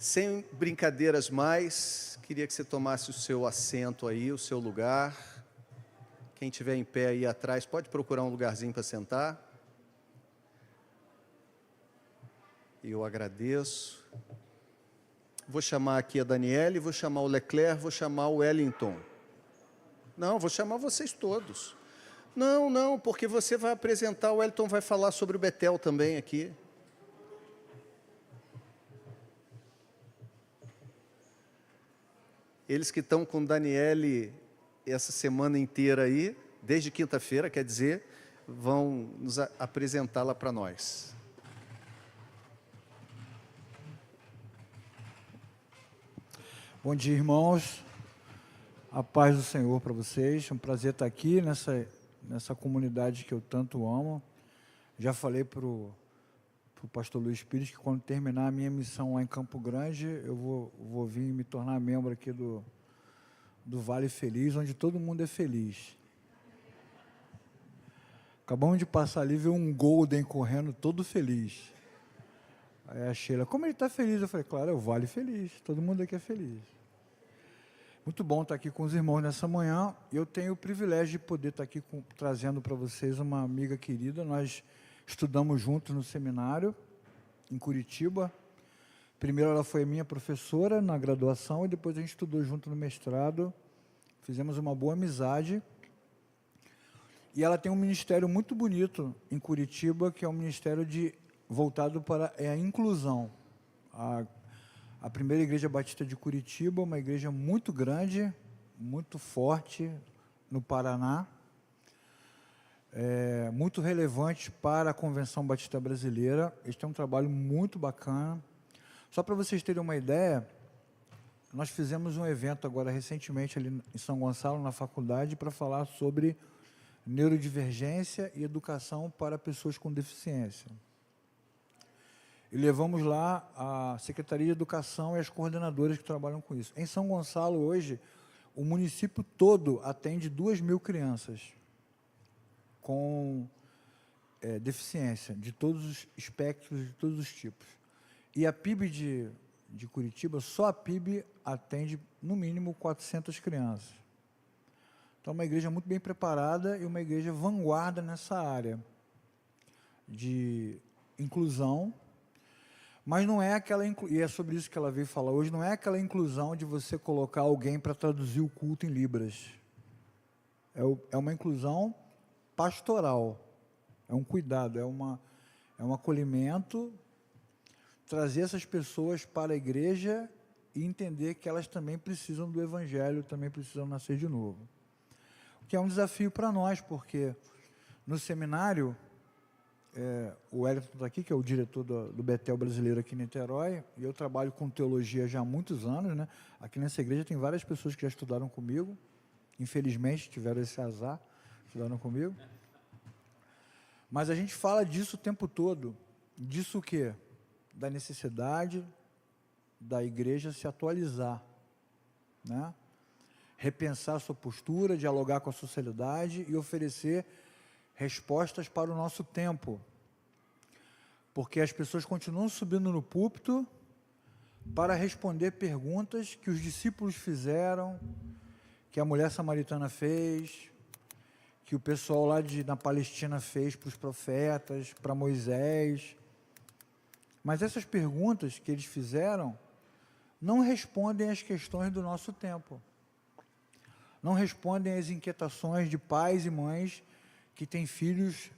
Sem brincadeiras mais, queria que você tomasse o seu assento aí, o seu lugar. Quem estiver em pé aí atrás, pode procurar um lugarzinho para sentar. Eu agradeço. Vou chamar aqui a Daniele, vou chamar o Leclerc, vou chamar o Wellington. Não, vou chamar vocês todos. Não, porque você vai apresentar, o Wellington vai falar sobre o Betel também aqui. Eles que estão com Daniele essa semana inteira aí, desde quinta-feira, quer dizer, vão nos apresentá-la para nós. Bom dia, irmãos. A paz do Senhor para vocês. É um prazer estar aqui nessa comunidade que eu tanto amo. Já falei para o pastor Luiz Pires que quando terminar a minha missão lá em Campo Grande, eu vou vir me tornar membro aqui do Vale Feliz, onde todo mundo é feliz. Acabamos de passar ali e ver um Golden correndo todo feliz. Aí a Sheila, como ele está feliz? Eu falei, claro, é o Vale Feliz, todo mundo aqui é feliz. Muito bom estar aqui com os irmãos nessa manhã. Eu tenho o privilégio de poder estar aqui trazendo para vocês uma amiga querida. Nós estudamos juntos no seminário, em Curitiba. Primeiro ela foi minha professora na graduação e depois a gente estudou junto no mestrado. Fizemos uma boa amizade. E ela tem um ministério muito bonito em Curitiba, que é um ministério voltado para a inclusão. A primeira igreja batista de Curitiba, uma igreja muito grande, muito forte no Paraná, muito relevante para a Convenção Batista Brasileira. Eles têm um trabalho muito bacana. Só para vocês terem uma ideia, nós fizemos um evento agora recentemente ali em São Gonçalo, na faculdade, para falar sobre neurodivergência e educação para pessoas com deficiência. E levamos lá a Secretaria de Educação e as coordenadoras que trabalham com isso. Em São Gonçalo, hoje, o município todo atende 2.000 crianças com deficiência, de todos os espectros, de todos os tipos. E a PIB de Curitiba, só a PIB atende, no mínimo, 400 crianças. Então, é uma igreja muito bem preparada e uma igreja vanguarda nessa área de inclusão. Mas não é aquela, e é sobre isso que ela veio falar hoje, não é aquela inclusão de você colocar alguém para traduzir o culto em Libras. É uma inclusão pastoral, é um cuidado, é um acolhimento, trazer essas pessoas para a igreja e entender que elas também precisam do Evangelho, também precisam nascer de novo. O que é um desafio para nós, porque no seminário, o Wellington está aqui, que é o diretor do Betel brasileiro aqui em Niterói, e eu trabalho com teologia já há muitos anos, né? Aqui nessa igreja tem várias pessoas que já estudaram comigo, infelizmente tiveram esse azar, estudaram comigo. Mas a gente fala disso o tempo todo, disso o quê? Da necessidade da igreja se atualizar, né? Repensar a sua postura, dialogar com a sociedade e oferecer respostas para o nosso tempo, porque as pessoas continuam subindo no púlpito para responder perguntas que os discípulos fizeram, que a mulher samaritana fez, que o pessoal lá na Palestina fez para os profetas, para Moisés. Mas essas perguntas que eles fizeram não respondem às questões do nosso tempo, não respondem às inquietações de pais e mães que têm filhos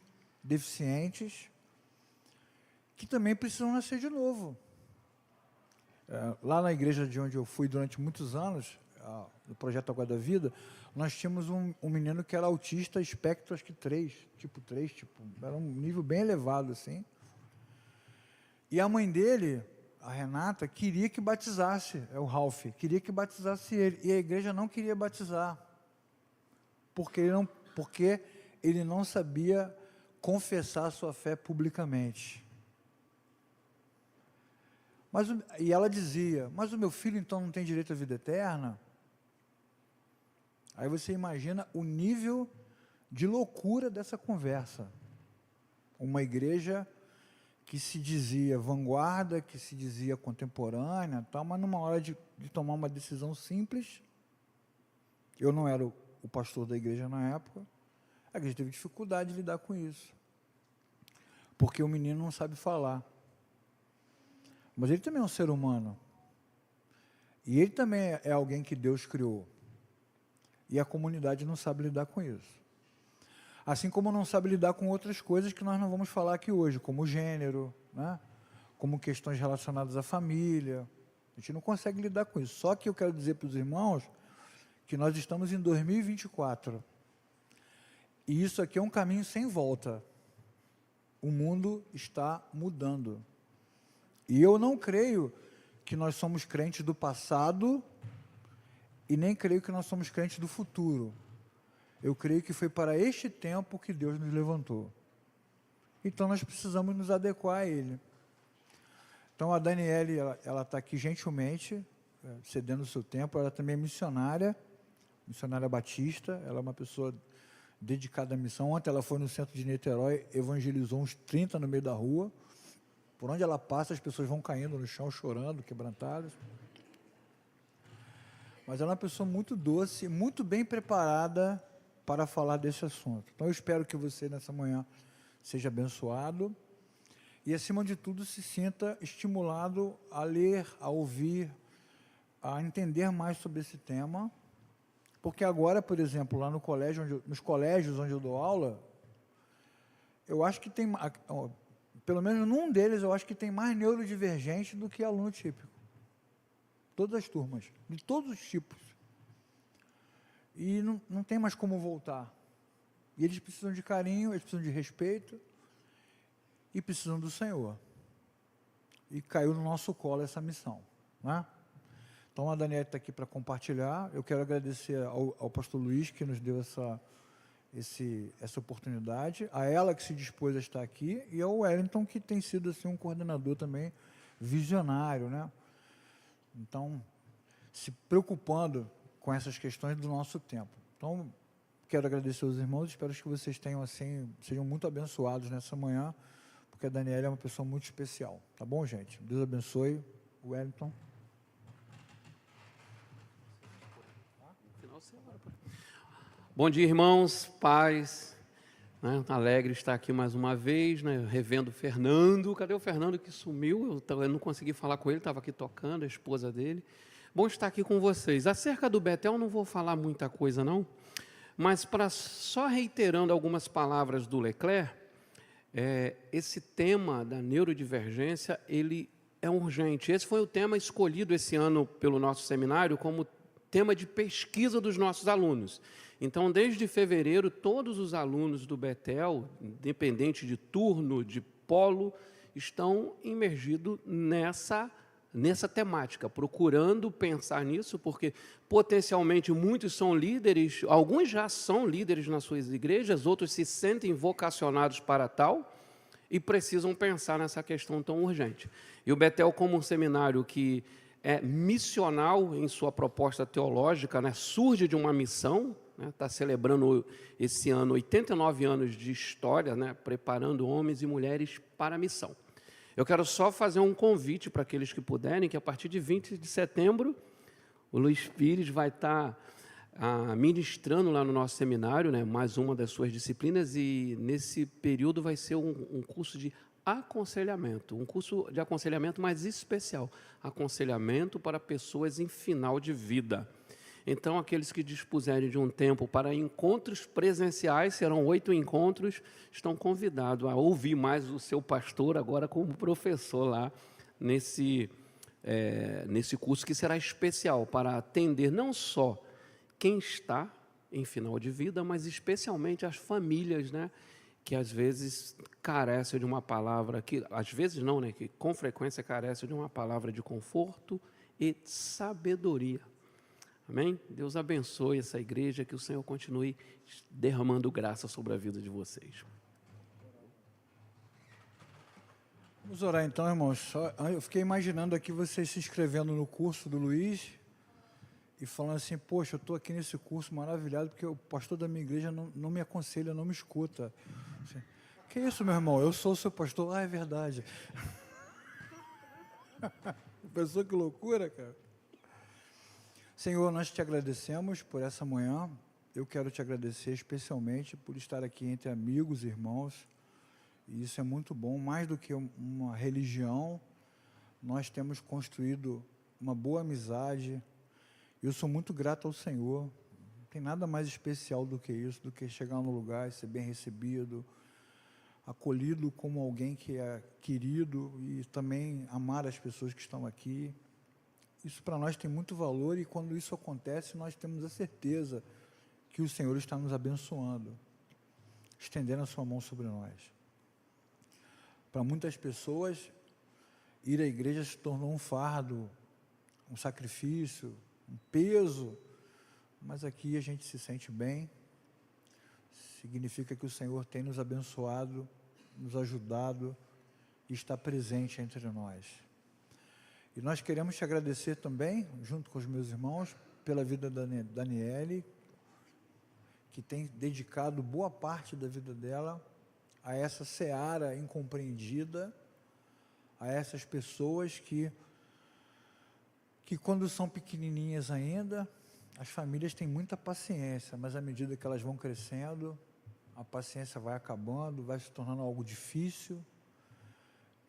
deficientes, que também precisam nascer de novo. Lá na igreja de onde eu fui durante muitos anos, no Projeto Água da Vida, nós tínhamos um menino que era autista, espectro, acho que 3, era um nível bem elevado, assim. E a mãe dele, a Renata, queria que batizasse, o Ralph, queria que batizasse ele, e a igreja não queria batizar, porque ele não sabia confessar a sua fé publicamente. E ela dizia, mas o meu filho então não tem direito à vida eterna? Aí você imagina o nível de loucura dessa conversa. Uma igreja que se dizia vanguarda, que se dizia contemporânea, tal, mas numa hora de tomar uma decisão simples, eu não era o pastor da igreja na época, a igreja teve dificuldade de lidar com isso, porque o menino não sabe falar. Mas ele também é um ser humano. E ele também é alguém que Deus criou. E a comunidade não sabe lidar com isso. Assim como não sabe lidar com outras coisas que nós não vamos falar aqui hoje, como gênero, né? Como questões relacionadas à família. A gente não consegue lidar com isso. Só que eu quero dizer para os irmãos que nós estamos em 2024. E isso aqui é um caminho sem volta. O mundo está mudando. E eu não creio que nós somos crentes do passado e nem creio que nós somos crentes do futuro. Eu creio que foi para este tempo que Deus nos levantou. Então nós precisamos nos adequar a Ele. Então a Daniele, ela está aqui gentilmente, cedendo o seu tempo. Ela também é missionária batista. Ela é uma pessoa dedicada à missão. Ontem ela foi no centro de Niterói, evangelizou uns 30 no meio da rua. Por onde ela passa, as pessoas vão caindo no chão, chorando, quebrantadas. Mas ela é uma pessoa muito doce, muito bem preparada para falar desse assunto. Então, eu espero que você, nessa manhã, seja abençoado e, acima de tudo, se sinta estimulado a ler, a ouvir, a entender mais sobre esse tema. Porque agora, por exemplo, lá no colégio, nos colégios onde eu dou aula, eu acho que tem... Pelo menos num deles, eu acho que tem mais neurodivergente do que aluno típico. Todas as turmas, de todos os tipos. E não tem mais como voltar. E eles precisam de carinho, eles precisam de respeito e precisam do Senhor. E caiu no nosso colo essa missão, né? Então, a Daniela está aqui para compartilhar. Eu quero agradecer ao pastor Luiz, que nos deu essa oportunidade, a ela que se dispôs a estar aqui, e ao Wellington, que tem sido assim, um coordenador também visionário, né? Então, se preocupando com essas questões do nosso tempo. Então, quero agradecer aos irmãos, espero que vocês tenham assim, sejam muito abençoados nessa manhã, porque a Daniela é uma pessoa muito especial. Tá bom, gente? Deus abençoe. Wellington. Bom dia, irmãos, paz, né? Alegre estar aqui mais uma vez, né? Revendo o Fernando. Cadê o Fernando que sumiu? Eu não consegui falar com ele, estava aqui tocando, a esposa dele. Bom estar aqui com vocês. Acerca do Betel, não vou falar muita coisa, não, mas só reiterando algumas palavras do Leclerc, esse tema da neurodivergência, ele é urgente. Esse foi o tema escolhido esse ano pelo nosso seminário como tema de pesquisa dos nossos alunos. Então, desde fevereiro, todos os alunos do Betel, independente de turno, de polo, estão imergidos nessa temática, procurando pensar nisso, porque potencialmente muitos são líderes, alguns já são líderes nas suas igrejas, outros se sentem vocacionados para tal e precisam pensar nessa questão tão urgente. E o Betel, como um seminário que é missional em sua proposta teológica, né, surge de uma missão, está celebrando esse ano 89 anos de história, né, preparando homens e mulheres para a missão. Eu quero só fazer um convite para aqueles que puderem, que a partir de 20 de setembro, o Luiz Pires vai estar ministrando lá no nosso seminário, né, mais uma das suas disciplinas, e nesse período vai ser um curso de aconselhamento, um curso de aconselhamento mais especial, aconselhamento para pessoas em final de vida. Então, aqueles que dispuserem de um tempo para encontros presenciais, serão 8 encontros, estão convidados a ouvir mais o seu pastor, agora como professor lá, nesse curso que será especial para atender não só quem está em final de vida, mas especialmente as famílias, né, que às vezes carecem de uma palavra, às vezes não, né, que com frequência carecem de uma palavra de conforto e sabedoria. Amém? Deus abençoe essa igreja, que o Senhor continue derramando graça sobre a vida de vocês. Vamos orar então, irmãos. Eu fiquei imaginando aqui vocês se inscrevendo no curso do Luiz e falando assim, poxa, eu estou aqui nesse curso maravilhado porque o pastor da minha igreja não me aconselha, não me escuta. Que isso, meu irmão? Eu sou o seu pastor. Ah, é verdade. Pensou que loucura, cara? Senhor, nós te agradecemos por essa manhã. Eu quero te agradecer especialmente por estar aqui entre amigos e irmãos. E isso é muito bom. Mais do que uma religião, nós temos construído uma boa amizade. Eu sou muito grato ao Senhor. Não tem nada mais especial do que isso, do que chegar no lugar e ser bem recebido, acolhido como alguém que é querido e também amar as pessoas que estão aqui. Isso para nós tem muito valor e quando isso acontece, nós temos a certeza que o Senhor está nos abençoando, estendendo a sua mão sobre nós. Para muitas pessoas, ir à igreja se tornou um fardo, um sacrifício, um peso, mas aqui a gente se sente bem. Significa que o Senhor tem nos abençoado, nos ajudado e está presente entre nós. E nós queremos te agradecer também, junto com os meus irmãos, pela vida da Daniele, que tem dedicado boa parte da vida dela a essa seara incompreendida, a essas pessoas que quando são pequenininhas ainda, as famílias têm muita paciência, mas à medida que elas vão crescendo, a paciência vai acabando, vai se tornando algo difícil,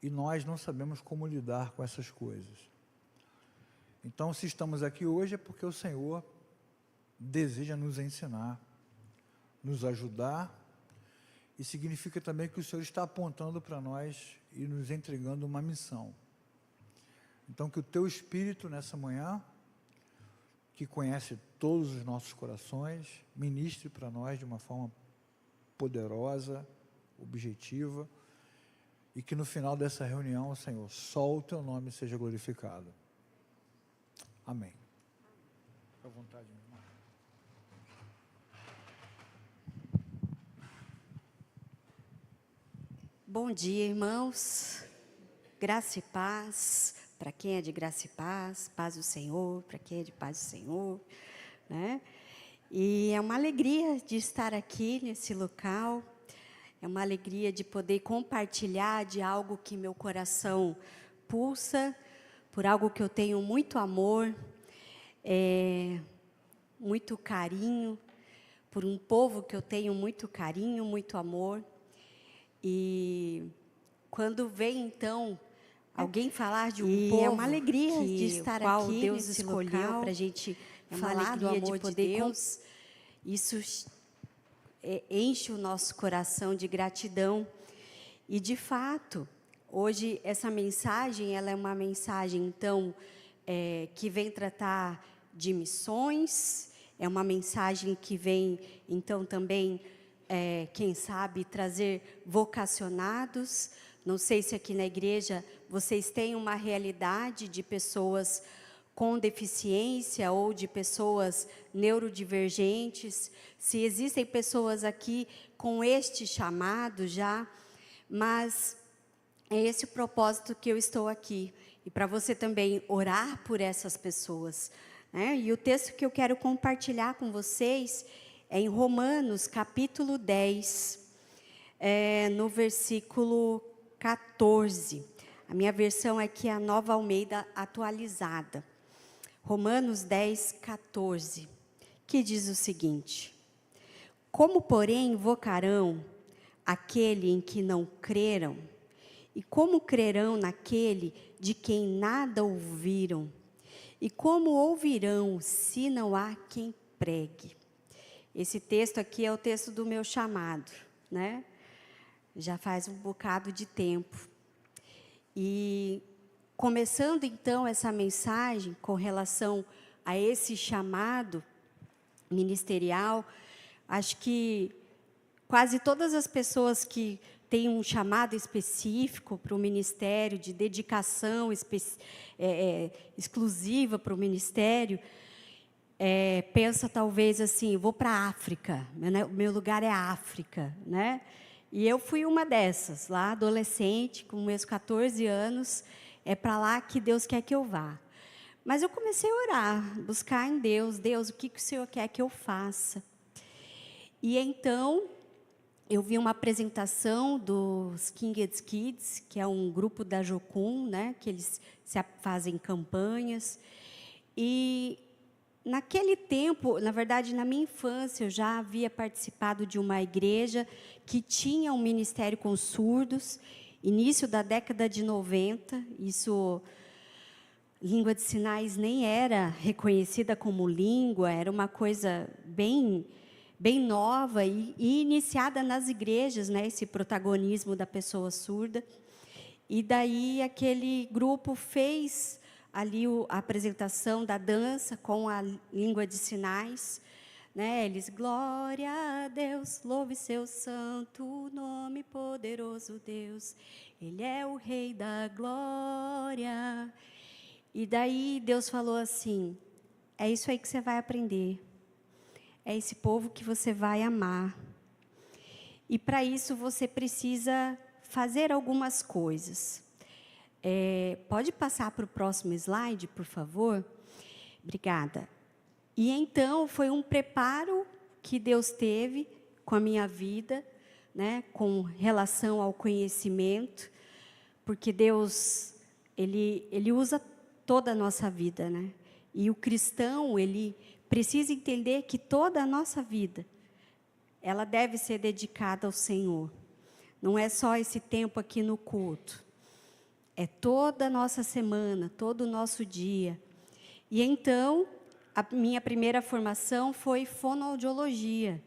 e nós não sabemos como lidar com essas coisas. Então, se estamos aqui hoje é porque o Senhor deseja nos ensinar, nos ajudar, e significa também que o Senhor está apontando para nós e nos entregando uma missão. Então, que o teu Espírito nessa manhã, que conhece todos os nossos corações, ministre para nós de uma forma poderosa, objetiva, e que no final dessa reunião, Senhor, só o teu nome seja glorificado. Amém. Fica à vontade, meu irmão. Bom dia, irmãos. Graça e paz, para quem é de graça e paz do Senhor, para quem é de paz do Senhor, né? E é uma alegria de estar aqui nesse local, é uma alegria de poder compartilhar de algo que meu coração pulsa, por algo que eu tenho muito amor, muito carinho, por um povo que eu tenho muito carinho, muito amor. E quando vem, então, alguém falar de um povo, é uma alegria de estar aqui Deus nesse escolheu para a gente falar do amor de Deus. Isso enche o nosso coração de gratidão. E, de fato, hoje essa mensagem, ela é uma mensagem, então, que vem tratar de missões, é uma mensagem que vem, então, também, quem sabe, trazer vocacionados. Não sei se aqui na igreja vocês têm uma realidade de pessoas com deficiência ou de pessoas neurodivergentes, se existem pessoas aqui com este chamado já, mas é esse o propósito que eu estou aqui, e para você também orar por essas pessoas, né? E o texto que eu quero compartilhar com vocês é em Romanos, capítulo 10, no versículo 14. A minha versão aqui é a Nova Almeida atualizada. Romanos 10, 14, que diz o seguinte: como, porém, invocarão aquele em que não creram? E como crerão naquele de quem nada ouviram? E como ouvirão se não há quem pregue? Esse texto aqui é o texto do meu chamado, né? Já faz um bocado de tempo. E começando então essa mensagem com relação a esse chamado ministerial, acho que quase todas as pessoas que têm um chamado específico para o ministério, de dedicação exclusiva para o ministério, pensa talvez assim, vou para a África, meu lugar é a África, né? E eu fui uma dessas, lá adolescente, com meus 14 anos, é para lá que Deus quer que eu vá. Mas eu comecei a orar, buscar em Deus, o que o Senhor quer que eu faça? E então, eu vi uma apresentação dos King's Kids, que é um grupo da Jocum, né, que eles fazem campanhas. E, naquele tempo, na verdade, na minha infância, eu já havia participado de uma igreja que tinha um ministério com surdos, início da década de 90, isso... Língua de sinais nem era reconhecida como língua, era uma coisa bem nova e iniciada nas igrejas, né, esse protagonismo da pessoa surda. E daí aquele grupo fez ali a apresentação da dança com a língua de sinais, né? Eles, glória a Deus, louve seu santo nome, poderoso Deus, Ele é o Rei da glória. E daí Deus falou assim, é isso aí que você vai aprender. É esse povo que você vai amar. E para isso você precisa fazer algumas coisas. Pode passar para o próximo slide, por favor? Obrigada. E então foi um preparo que Deus teve com a minha vida, né, com relação ao conhecimento, porque Deus, Ele usa toda a nossa vida, né? E o cristão, ele precisa entender que toda a nossa vida, ela deve ser dedicada ao Senhor. Não é só esse tempo aqui no culto. É toda a nossa semana, todo o nosso dia. E então, a minha primeira formação foi fonoaudiologia.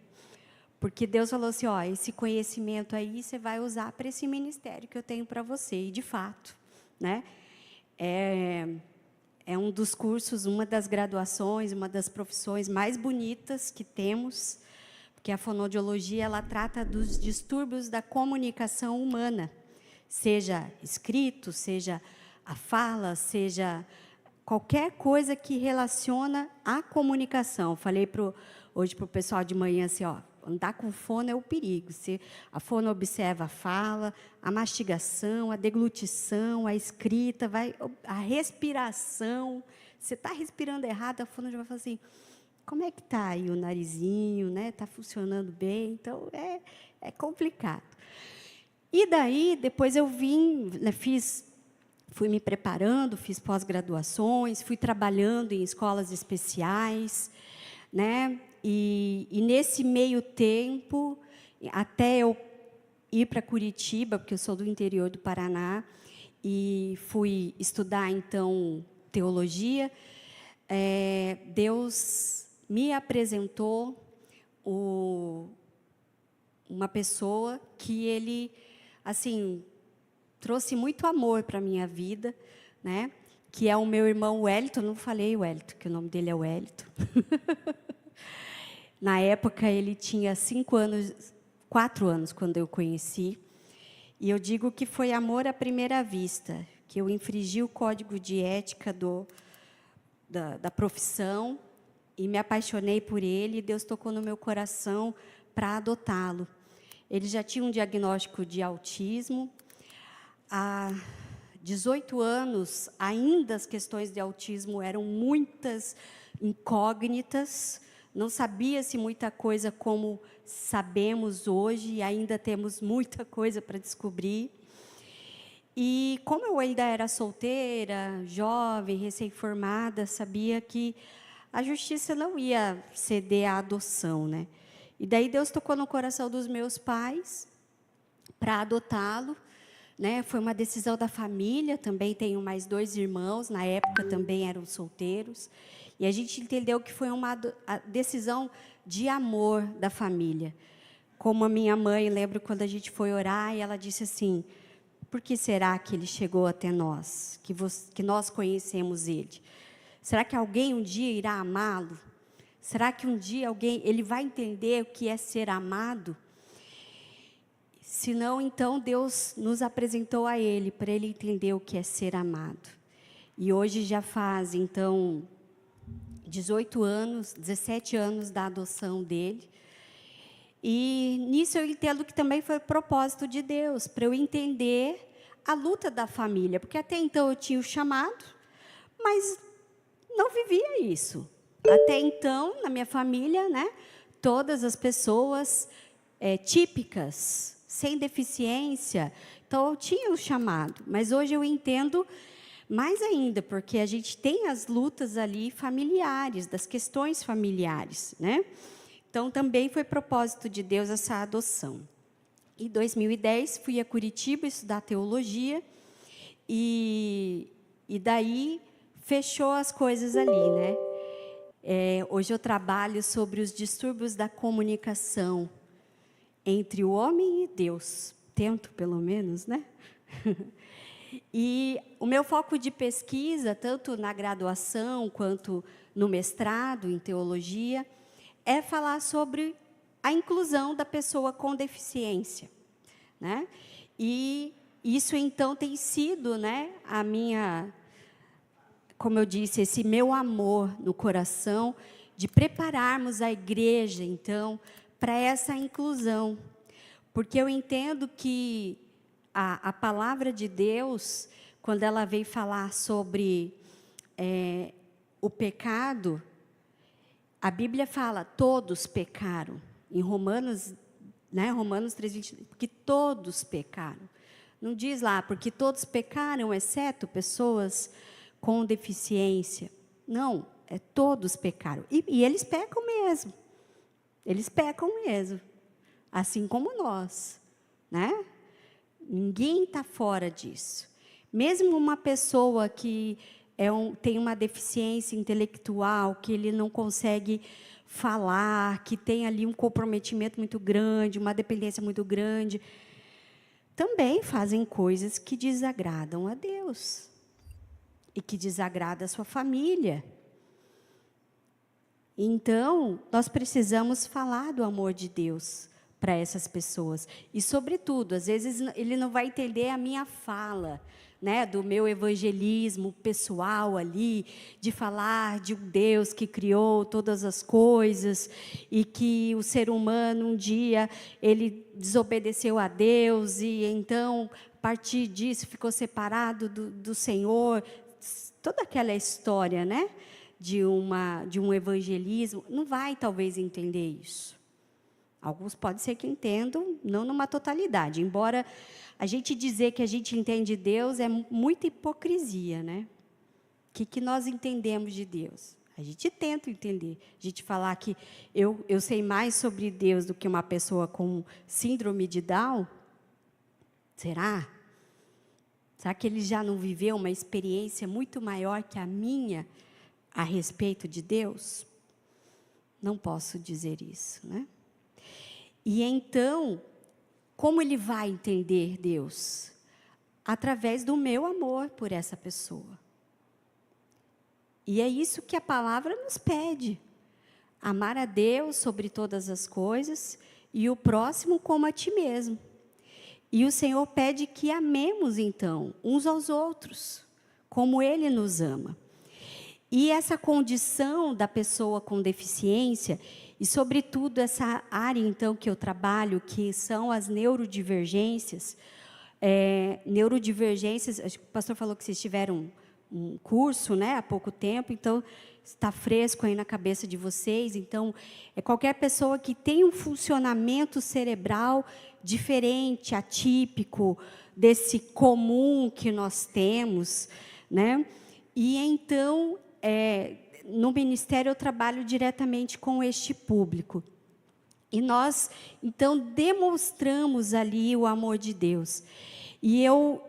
Porque Deus falou assim, ó, esse conhecimento aí você vai usar para esse ministério que eu tenho para você. E, de fato, né? É um dos cursos, uma das graduações, uma das profissões mais bonitas que temos, porque a fonoaudiologia, ela trata dos distúrbios da comunicação humana, seja escrito, seja a fala, seja qualquer coisa que relaciona a comunicação. Falei hoje para o pessoal de manhã assim, ó, andar com fono é o perigo. A fono observa a fala, a mastigação, a deglutição, a escrita, a respiração. Você está respirando errado, a fono já vai falar assim, como é que está aí o narizinho, né? Está funcionando bem? Então, é complicado. E daí, depois eu vim, né, fui me preparando, fiz pós-graduações, fui trabalhando em escolas especiais, né? E nesse meio tempo, até eu ir para Curitiba, porque eu sou do interior do Paraná, e fui estudar, então, teologia, Deus me apresentou uma pessoa que ele, assim, trouxe muito amor para a minha vida, né? Que é o meu irmão Wellington. Não falei Wellington, que o nome dele é Wellington. Na época, ele tinha 4 anos, quando eu conheci. E eu digo que foi amor à primeira vista, que eu infringi o código de ética da profissão e me apaixonei por ele, e Deus tocou no meu coração para adotá-lo. Ele já tinha um diagnóstico de autismo. Há 18 anos, ainda as questões de autismo eram muitas incógnitas, não sabia-se muita coisa como sabemos hoje, e ainda temos muita coisa para descobrir. E como eu ainda era solteira, jovem, recém-formada, sabia que a justiça não ia ceder à adoção, né? E daí Deus tocou no coração dos meus pais para adotá-lo, né? Foi uma decisão da família. Também tenho mais 2 irmãos, na época também eram solteiros. E a gente entendeu que foi uma decisão de amor da família. Como a minha mãe, lembro quando a gente foi orar, e ela disse assim, por que será que ele chegou até nós, que nós conhecemos ele? Será que alguém um dia irá amá-lo? Será que um dia ele vai entender o que é ser amado? Se não, então Deus nos apresentou a ele, para ele entender o que é ser amado. E hoje já faz, então, 17 anos da adoção dele. E nisso eu entendo que também foi o propósito de Deus, para eu entender a luta da família, porque até então eu tinha o chamado, mas não vivia isso. Até então, na minha família, né, todas as pessoas típicas, sem deficiência. Então, eu tinha o chamado, mas hoje eu entendo mais ainda, porque a gente tem as lutas ali familiares, das questões familiares, né? Então, também foi propósito de Deus essa adoção. Em 2010, fui a Curitiba estudar teologia, e daí fechou as coisas ali, né? Hoje eu trabalho sobre os distúrbios da comunicação entre o homem e Deus. Tento, pelo menos, né? E o meu foco de pesquisa, tanto na graduação quanto no mestrado em teologia, é falar sobre a inclusão da pessoa com deficiência, né? E isso, então, tem sido, né, a minha, como eu disse, esse meu amor no coração, de prepararmos a igreja, então, para essa inclusão. Porque eu entendo que a palavra de Deus, quando ela veio falar sobre o pecado, a Bíblia fala, todos pecaram. Em Romanos, né, Romanos 3:20, porque todos pecaram. Não diz lá, porque todos pecaram, exceto pessoas com deficiência. Não, todos pecaram. E eles pecam mesmo. Eles pecam mesmo. Assim como nós, né? Ninguém está fora disso. Mesmo uma pessoa que tem uma deficiência intelectual, que ele não consegue falar, que tem ali um comprometimento muito grande, uma dependência muito grande, também fazem coisas que desagradam a Deus e que desagradam a sua família. Então, nós precisamos falar do amor de Deus para essas pessoas. E, sobretudo, às vezes ele não vai entender a minha fala, né, do meu evangelismo pessoal ali, de falar de um Deus que criou todas as coisas e que o ser humano, um dia, ele desobedeceu a Deus e, então, a partir disso, ficou separado do Senhor. Toda aquela história, né, de um evangelismo, não vai, talvez, entender isso. Alguns pode ser que entendam, não numa totalidade, embora a gente dizer que a gente entende Deus é muita hipocrisia, né? O que nós entendemos de Deus? A gente tenta entender. A gente falar que eu sei mais sobre Deus do que uma pessoa com síndrome de Down, será? Será que ele já não viveu uma experiência muito maior que a minha a respeito de Deus? Não posso dizer isso, né? E então, como ele vai entender Deus? Através do meu amor por essa pessoa. E é isso que a palavra nos pede. Amar a Deus sobre todas as coisas e o próximo como a ti mesmo. E o Senhor pede que amemos, então, uns aos outros, como Ele nos ama. E essa condição da pessoa com deficiência, e, sobretudo, essa área, então, que eu trabalho, que são as neurodivergências. Neurodivergências, acho que o pastor falou que vocês tiveram um curso, né, há pouco tempo, então, está fresco aí na cabeça de vocês. Então, é qualquer pessoa que tem um funcionamento cerebral diferente, atípico, desse comum que nós temos, né? E, então, no ministério eu trabalho diretamente com este público. E nós, então, demonstramos ali o amor de Deus. E eu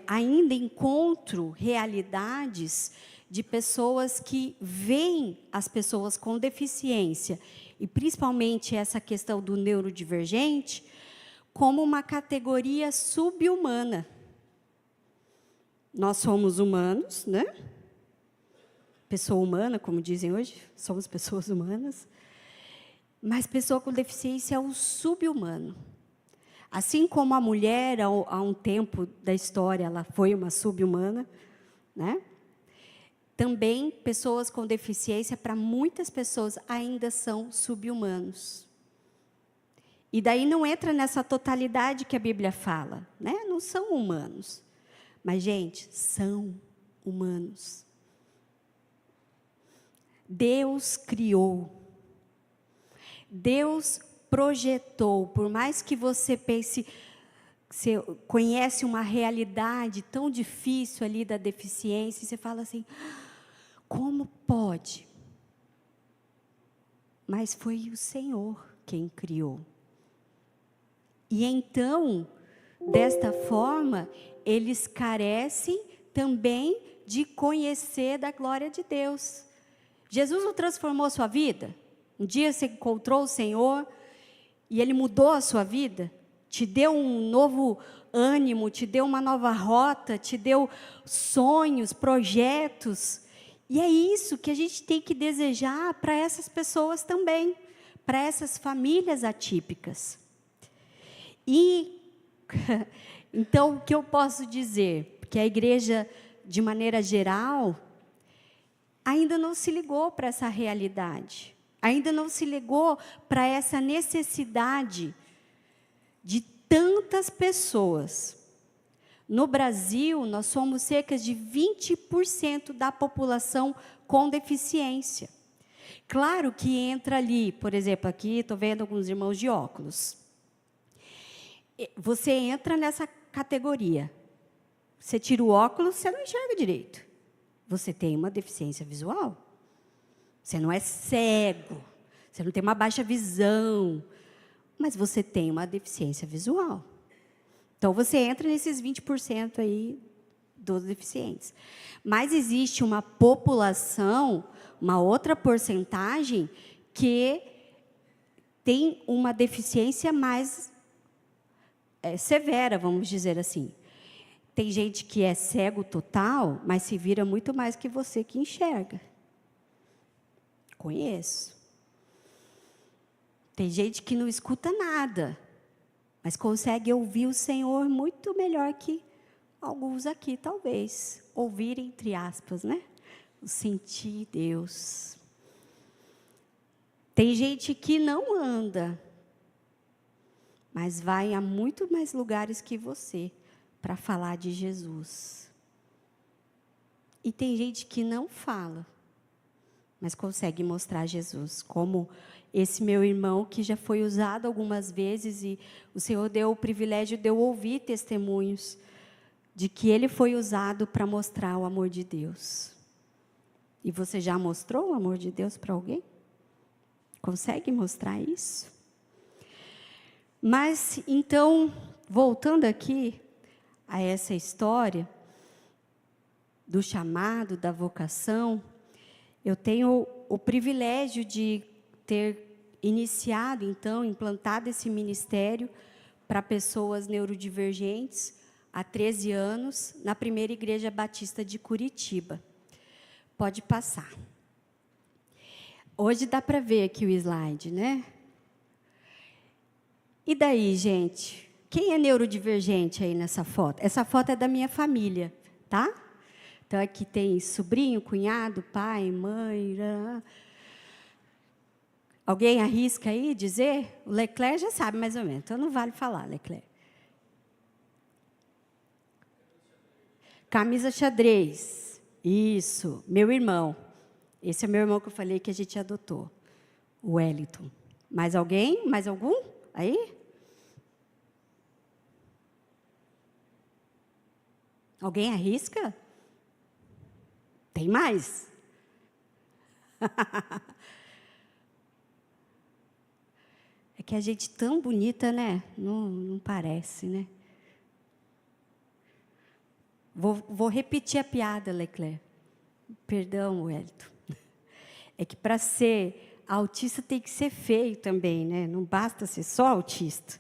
ainda encontro realidades de pessoas que veem as pessoas com deficiência, e principalmente essa questão do neurodivergente, como uma categoria sub-humana. Nós somos humanos, né? Pessoa humana, como dizem hoje, somos pessoas humanas, mas pessoa com deficiência é o sub-humano. Assim como a mulher, há um tempo da história, ela foi uma sub-humana, né? Também, pessoas com deficiência, para muitas pessoas, ainda são sub-humanos. E daí não entra nessa totalidade que a Bíblia fala, né? Não são humanos. Mas, gente, são humanos. Deus criou. Deus projetou, por mais que você pense, você conhece uma realidade tão difícil ali da deficiência, e você fala assim, como pode? Mas foi o Senhor quem criou. E então, desta forma, eles carecem também de conhecer da glória de Deus. Jesus não transformou a sua vida? Um dia você encontrou o Senhor e Ele mudou a sua vida? Te deu um novo ânimo, te deu uma nova rota, te deu sonhos, projetos. E é isso que a gente tem que desejar para essas pessoas também, para essas famílias atípicas. E, então, o que eu posso dizer? Porque a igreja, de maneira geral, ainda não se ligou para essa realidade, ainda não se ligou para essa necessidade de tantas pessoas. No Brasil, nós somos cerca de 20% da população com deficiência. Claro que entra ali, por exemplo, aqui estou vendo alguns irmãos de óculos. Você entra nessa categoria. Você tira o óculos, você não enxerga direito. Você tem uma deficiência visual. Você não é cego, você não tem uma baixa visão, mas você tem uma deficiência visual. Então, você entra nesses 20% aí dos deficientes. Mas existe uma população, uma outra porcentagem, que tem uma deficiência mais severa, vamos dizer assim. Tem gente que é cego total, mas se vira muito mais que você que enxerga. Conheço. Tem gente que não escuta nada, mas consegue ouvir o Senhor muito melhor que alguns aqui, talvez. Ouvir, entre aspas, né? Sentir Deus. Tem gente que não anda, mas vai a muito mais lugares que você para falar de Jesus. E tem gente que não fala, mas consegue mostrar Jesus, como esse meu irmão, que já foi usado algumas vezes, e o Senhor deu o privilégio de eu ouvir testemunhos de que ele foi usado para mostrar o amor de Deus. E você já mostrou o amor de Deus para alguém? Consegue mostrar isso? Mas, então, voltando aqui a essa história do chamado, da vocação, eu tenho o privilégio de ter iniciado, então, implantado esse ministério para pessoas neurodivergentes há 13 anos, na primeira Igreja Batista de Curitiba. Pode passar. Hoje dá para ver aqui o slide, né? E daí, gente? Quem é neurodivergente aí nessa foto? Essa foto é da minha família, tá? Então, aqui tem sobrinho, cunhado, pai, mãe. Alguém arrisca aí dizer? O Leclerc já sabe mais ou menos, então não vale falar, Leclerc. Camisa xadrez. Isso, meu irmão. Esse é meu irmão que eu falei que a gente adotou. O Wellington. Mais alguém? Mais algum? Aí? Alguém arrisca? Tem mais? É que a gente tão bonita, né? Não parece, né? Vou repetir a piada, Leclerc. Perdão, Wellington. É que para ser autista tem que ser feio também, né? Não basta ser só autista.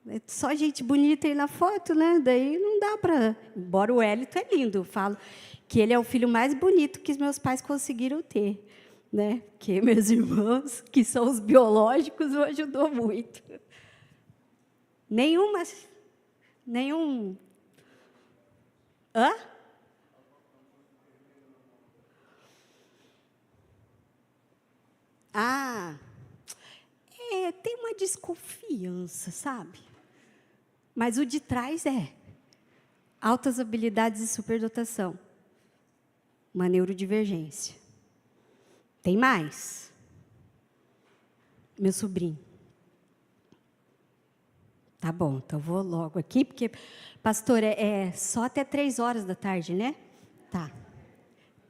É só gente bonita aí na foto, né? Daí não dá para... Embora o Wellington é lindo, eu falo que ele é o filho mais bonito que os meus pais conseguiram ter, né? Porque meus irmãos, que são os biológicos, o ajudou muito. Nenhum... Hã? Tem uma desconfiança, sabe? Mas o de trás é altas habilidades e superdotação, uma neurodivergência. Tem mais? Meu sobrinho. Tá bom, então vou logo aqui, porque, pastor, é só até 3 horas da tarde, né? Tá.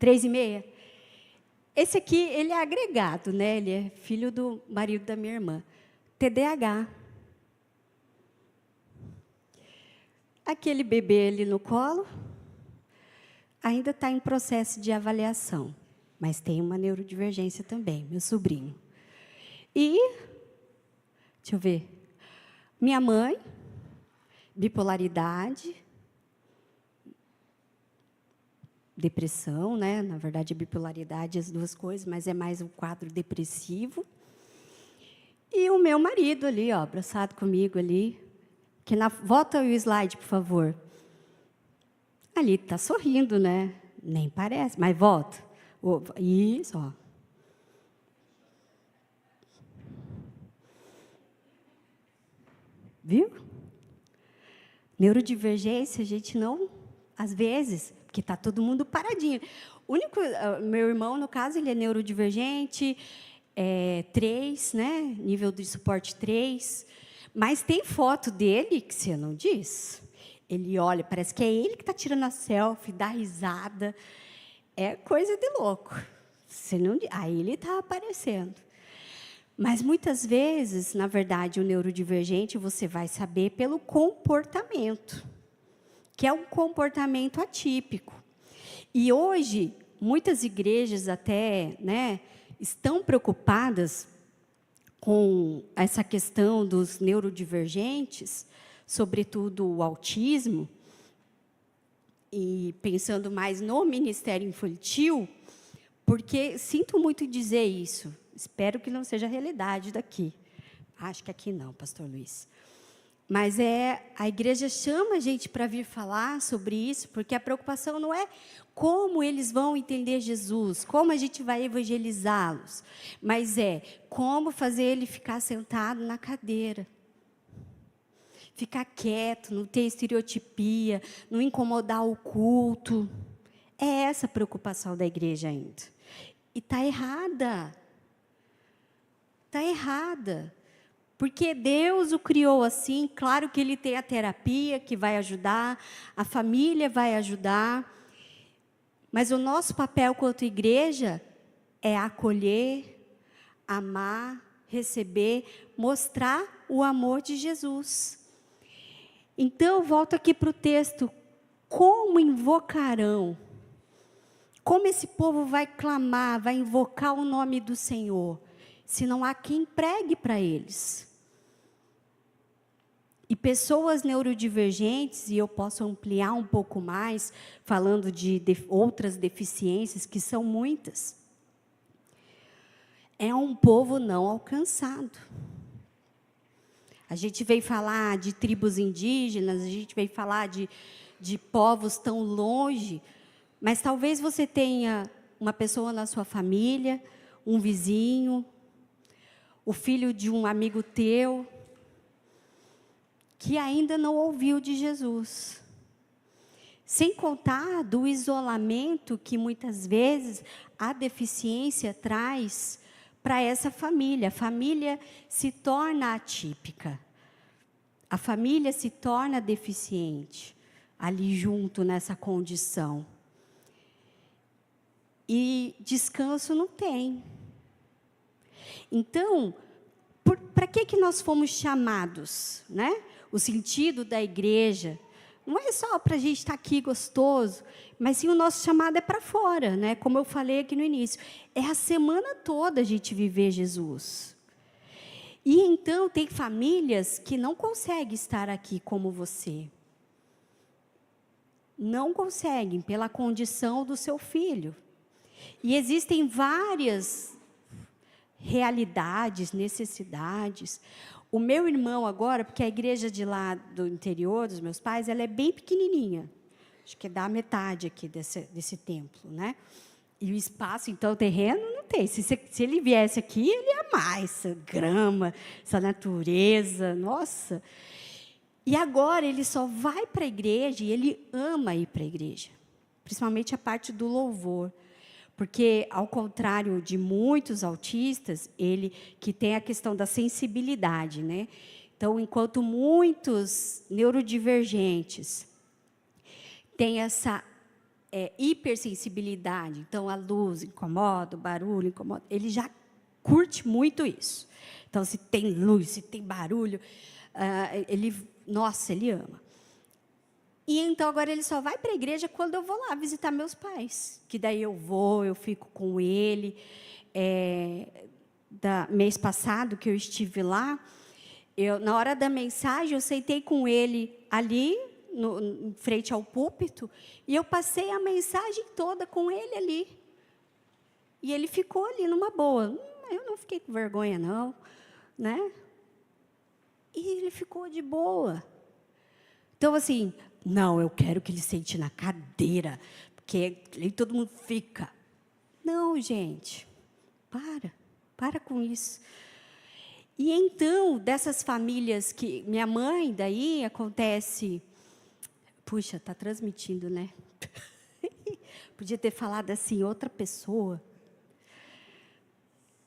3h30? Esse aqui, ele é agregado, né? Ele é filho do marido da minha irmã. TDAH. Aquele bebê ali no colo, ainda está em processo de avaliação, mas tem uma neurodivergência também, meu sobrinho. E, deixa eu ver, minha mãe, bipolaridade, depressão, né? Na verdade, bipolaridade, as duas coisas, mas é mais um quadro depressivo. E o meu marido ali, ó, abraçado comigo ali, volta o slide, por favor. Ali está sorrindo, né? Nem parece, mas volta. Isso, ó. Viu? Neurodivergência, a gente não, às vezes, porque está todo mundo paradinho. Meu irmão, no caso, ele é neurodivergente, 3, né? Nível de suporte 3. Mas tem foto dele que você não diz. Ele olha, parece que é ele que está tirando a selfie, dá risada. É coisa de louco. Você não, aí ele está aparecendo. Mas, muitas vezes, na verdade, o neurodivergente, você vai saber pelo comportamento, que é um comportamento atípico. E, hoje, muitas igrejas até, né, estão preocupadas com essa questão dos neurodivergentes, sobretudo o autismo, e pensando mais no Ministério Infantil, porque sinto muito dizer isso, espero que não seja realidade daqui. Acho que aqui não, pastor Luiz. Mas a igreja chama a gente para vir falar sobre isso, porque a preocupação não é como eles vão entender Jesus, como a gente vai evangelizá-los, mas é como fazer ele ficar sentado na cadeira, ficar quieto, não ter estereotipia, não incomodar o culto. É essa a preocupação da igreja ainda. E está errada. Está errada. Porque Deus o criou assim, claro que Ele tem a terapia que vai ajudar, a família vai ajudar, mas o nosso papel quanto igreja é acolher, amar, receber, mostrar o amor de Jesus. Então, volto aqui para o texto, como invocarão? Como esse povo vai clamar, vai invocar o nome do Senhor, se não há quem pregue para eles? E pessoas neurodivergentes, e eu posso ampliar um pouco mais, falando de outras deficiências, que são muitas, é um povo não alcançado. A gente veio falar de tribos indígenas, a gente veio falar de povos tão longe, mas talvez você tenha uma pessoa na sua família, um vizinho, o filho de um amigo teu, que ainda não ouviu de Jesus. Sem contar do isolamento que muitas vezes a deficiência traz para essa família. A família se torna atípica. A família se torna deficiente ali junto nessa condição. E descanso não tem. Então, para que nós fomos chamados, né? O sentido da igreja não é só para a gente estar aqui gostoso, mas sim o nosso chamado é para fora, né? Como eu falei aqui no início, é a semana toda a gente viver Jesus. E então tem famílias que não conseguem estar aqui como você. Não conseguem pela condição do seu filho. E existem várias realidades, necessidades. O meu irmão agora, porque a igreja de lá do interior dos meus pais, ela é bem pequenininha. Acho que dá metade aqui desse templo, né? E o espaço, então, o terreno não tem. Se ele viesse aqui, ele ia amar essa grama, essa natureza, nossa. E agora ele só vai para a igreja e ele ama ir para a igreja. Principalmente a parte do louvor. Porque, ao contrário de muitos autistas, ele que tem a questão da sensibilidade, né? Então, enquanto muitos neurodivergentes têm essa hipersensibilidade, então a luz incomoda, o barulho incomoda, ele já curte muito isso. Então, se tem luz, se tem barulho, ele ama. E então agora ele só vai para a igreja quando eu vou lá visitar meus pais, que daí eu fico com ele. Mês passado que eu estive lá, na hora da mensagem, eu sentei com ele ali, em frente ao púlpito, e eu passei a mensagem toda com ele ali. E ele ficou ali numa boa. Eu não fiquei com vergonha, não, né? E ele ficou de boa. Então, assim, não, eu quero que ele sente na cadeira, porque aí todo mundo fica. Não, gente, para com isso. E então, dessas famílias que... Minha mãe, daí, acontece... Puxa, está transmitindo, né? Podia ter falado assim, outra pessoa.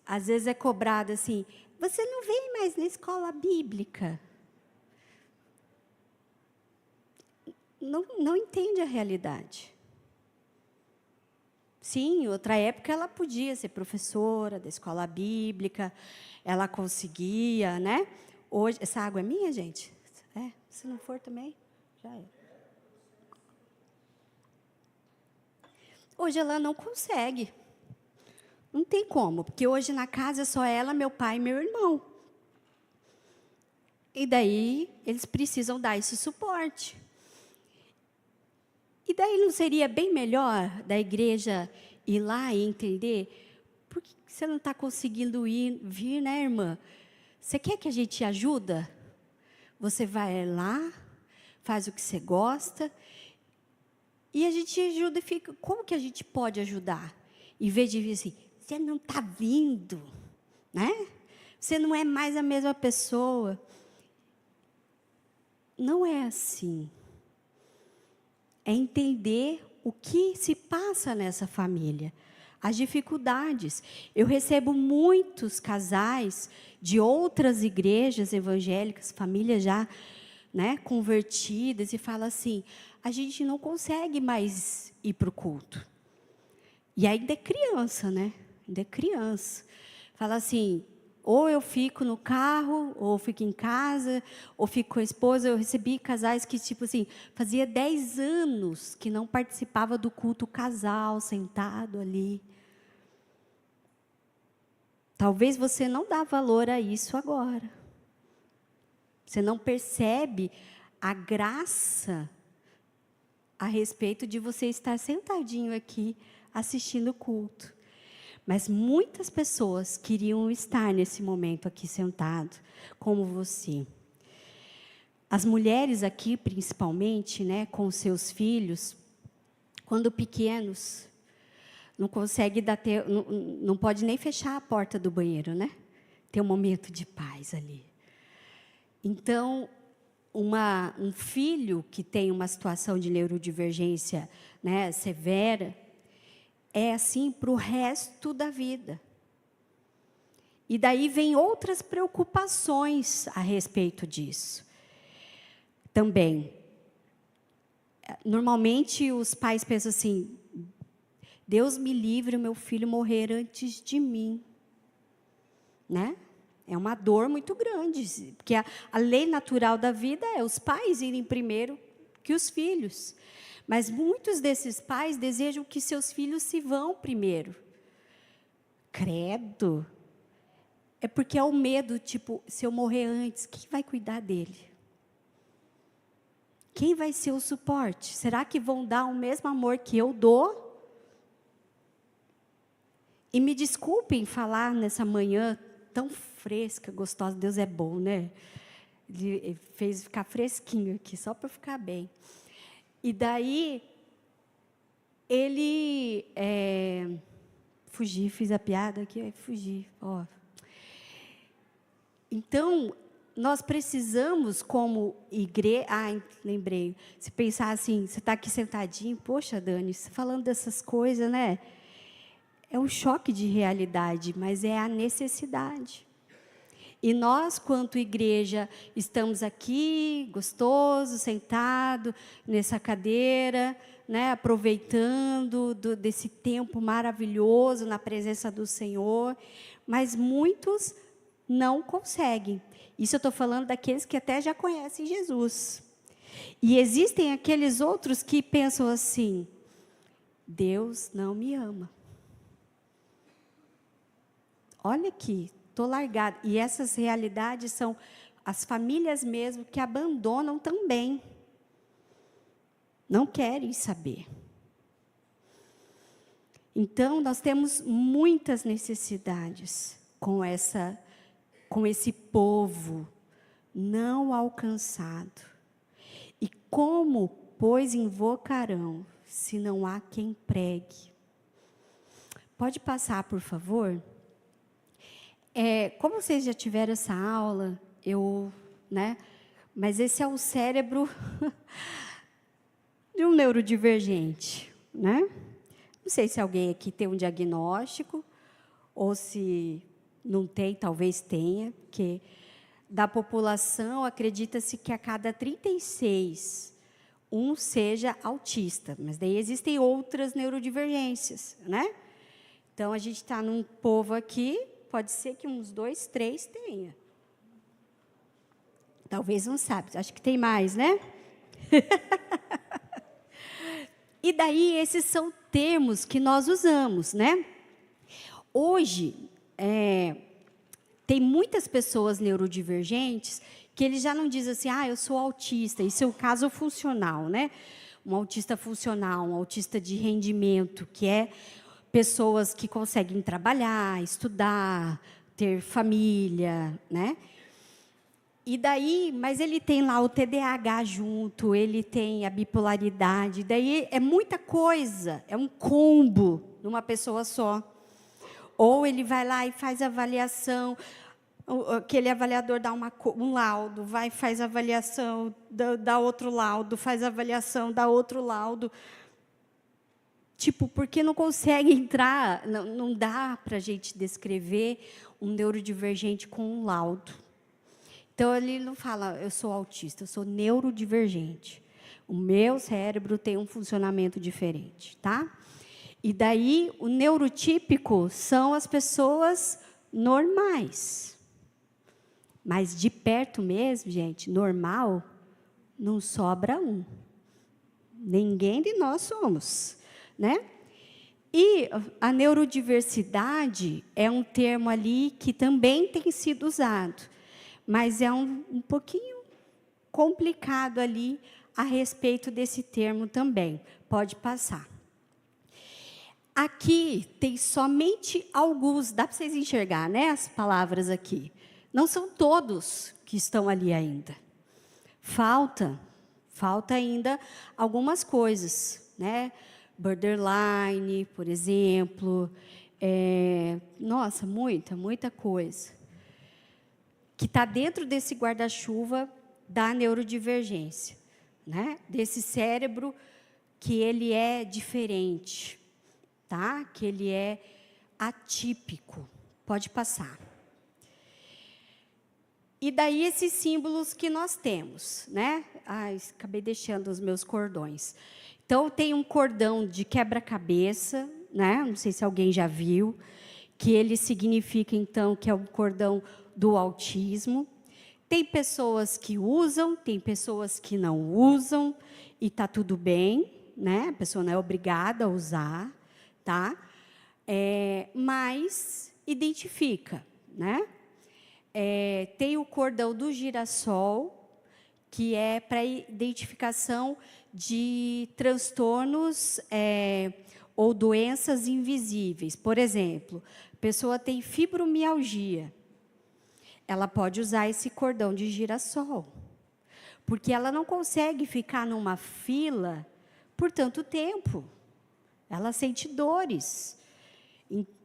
Às vezes é cobrado assim, você não vem mais na escola bíblica. Não entende a realidade. Sim, em outra época ela podia ser professora da escola bíblica, ela conseguia, né? Hoje, essa água é minha, gente? Se não for também, já é. Hoje ela não consegue. Não tem como, porque hoje na casa é só ela, meu pai e meu irmão. E daí eles precisam dar esse suporte. E daí não seria bem melhor da igreja ir lá e entender por que você não está conseguindo vir, né, irmã? Você quer que a gente ajuda? Você vai lá, faz o que você gosta, e a gente ajuda e fica... Como que a gente pode ajudar? Em vez de vir assim, você não está vindo, né? Você não é mais a mesma pessoa. Não é assim. É entender o que se passa nessa família, as dificuldades. Eu recebo muitos casais de outras igrejas evangélicas, famílias já, né, convertidas, e falam assim, a gente não consegue mais ir para o culto. E ainda é criança, né? Ainda é criança. Fala assim, ou eu fico no carro, ou eu fico em casa, ou fico com a esposa. Eu recebi casais que, tipo assim, fazia 10 anos que não participava do culto casal, sentado ali. Talvez você não dá valor a isso agora. Você não percebe a graça a respeito de você estar sentadinho aqui, assistindo o culto. Mas muitas pessoas queriam estar nesse momento aqui sentado, como você. As mulheres aqui, principalmente, né, com seus filhos, quando pequenos, não consegue não pode nem fechar a porta do banheiro, né? Tem um momento de paz ali. Então, um filho que tem uma situação de neurodivergência, né, severa, é assim para o resto da vida. E daí vem outras preocupações a respeito disso. Também, normalmente os pais pensam assim, Deus me livre o meu filho morrer antes de mim. Né? É uma dor muito grande, porque a lei natural da vida é os pais irem primeiro que os filhos. Mas muitos desses pais desejam que seus filhos se vão primeiro. Credo. É porque é o medo, tipo, se eu morrer antes, quem vai cuidar dele? Quem vai ser o suporte? Será que vão dar o mesmo amor que eu dou? E me desculpem falar nessa manhã tão fresca, gostosa. Deus é bom, né? Ele fez ficar fresquinho aqui, só para ficar bem. E daí, ele... fiz a piada aqui, fugi. Ó. Então, nós precisamos, como igreja... lembrei. Se pensar assim, você está aqui sentadinho, poxa, Dani, você falando dessas coisas, né? É um choque de realidade, mas é a necessidade. E nós, quanto igreja, estamos aqui, gostoso, sentado nessa cadeira, né, aproveitando desse tempo maravilhoso na presença do Senhor, mas muitos não conseguem. Isso eu estou falando daqueles que até já conhecem Jesus. E existem aqueles outros que pensam assim: Deus não me ama. Olha aqui, estou largada. E essas realidades são as famílias mesmo que abandonam também. Não querem saber. Então, nós temos muitas necessidades com esse povo não alcançado. E como, pois, invocarão, se não há quem pregue? Pode passar, por favor? Como vocês já tiveram essa aula, mas esse é o cérebro de um neurodivergente, né? Não sei se alguém aqui tem um diagnóstico, ou se não tem, talvez tenha, porque da população acredita-se que a cada 36, um seja autista, mas daí existem outras neurodivergências, né? Então, a gente está num povo aqui, pode ser que uns 2, 3 tenha. Talvez não sabe, acho que tem mais, né? E daí, esses são termos que nós usamos, né? Hoje, tem muitas pessoas neurodivergentes que eles já não dizem assim, eu sou autista, isso é o caso funcional, né? Um autista funcional, um autista de rendimento, que é pessoas que conseguem trabalhar, estudar, ter família, né? E daí, mas ele tem lá o TDAH junto, ele tem a bipolaridade, daí é muita coisa, é um combo numa pessoa só. Ou ele vai lá e faz avaliação, aquele avaliador dá um laudo, vai e faz avaliação, dá outro laudo, faz avaliação, dá outro laudo. Tipo, porque não consegue entrar, não dá para a gente descrever um neurodivergente com um laudo. Então, ele não fala, eu sou autista, eu sou neurodivergente. O meu cérebro tem um funcionamento diferente, tá? E daí, o neurotípico são as pessoas normais. Mas de perto mesmo, gente, normal, não sobra um. Ninguém de nós somos, né? E a neurodiversidade é um termo ali que também tem sido usado, mas é um pouquinho complicado ali a respeito desse termo também. Pode passar. Aqui tem somente alguns, dá para vocês enxergar, né, as palavras aqui. Não são todos que estão ali ainda. Falta ainda algumas coisas, né? Borderline, por exemplo. Nossa, muita coisa. Que está dentro desse guarda-chuva da neurodivergência, né? Desse cérebro que ele é diferente, tá? Que ele é atípico. Pode passar. E daí esses símbolos que nós temos, né? Acabei deixando os meus cordões. Então, tem um cordão de quebra-cabeça, né? Não sei se alguém já viu, que ele significa, então, que é um cordão do autismo. Tem pessoas que usam, tem pessoas que não usam, e está tudo bem, né? A pessoa não é obrigada a usar, tá? Mas identifica, né? Tem o cordão do girassol, que é para identificação de transtornos ou doenças invisíveis. Por exemplo, a pessoa tem fibromialgia. Ela pode usar esse cordão de girassol, porque ela não consegue ficar numa fila por tanto tempo. Ela sente dores,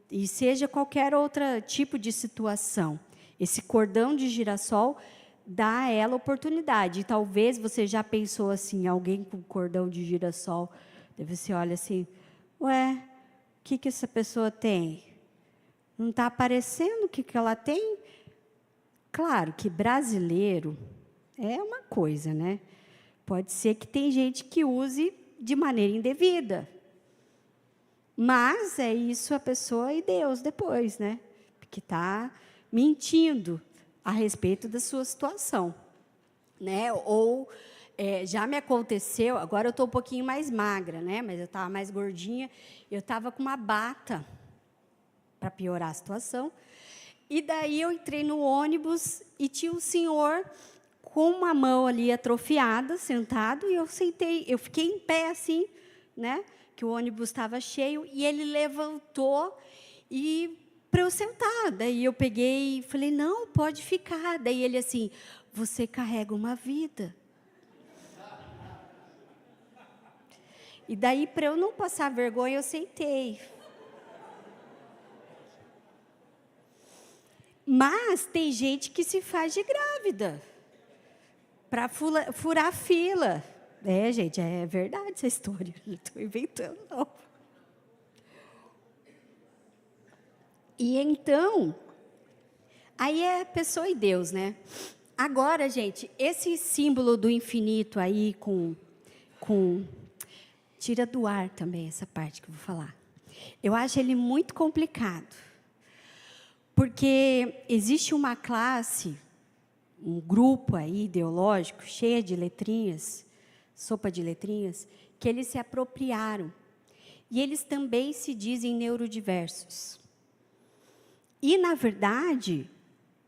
e seja qualquer outro tipo de situação. Esse cordão de girassol dá a ela oportunidade. E talvez você já pensou assim, alguém com cordão de girassol, deve você olha assim, ué, o que essa pessoa tem? Não está aparecendo o que ela tem? Claro que brasileiro é uma coisa, né? Pode ser que tem gente que use de maneira indevida. Mas é isso a pessoa e Deus depois, né? Porque está mentindo a respeito da sua situação, né? Ou já me aconteceu, agora eu estou um pouquinho mais magra, né? Mas eu estava mais gordinha, eu estava com uma bata para piorar a situação. E daí eu entrei no ônibus e tinha um senhor com uma mão ali atrofiada, sentado, e eu fiquei em pé assim, né? Que o ônibus estava cheio, e ele levantou e para eu sentar. Daí eu peguei e falei, não, pode ficar. Daí ele assim, você carrega uma vida. E daí, para eu não passar vergonha, eu sentei. Mas tem gente que se faz de grávida para furar fila. Gente, é verdade essa história. Não estou inventando, não. E então, aí é pessoa e Deus, né? Agora, gente, esse símbolo do infinito aí com tira do ar também essa parte que eu vou falar. Eu acho ele muito complicado. Porque existe uma classe, um grupo aí ideológico, cheia de letrinhas, sopa de letrinhas, que eles se apropriaram. E eles também se dizem neurodiversos. E, na verdade,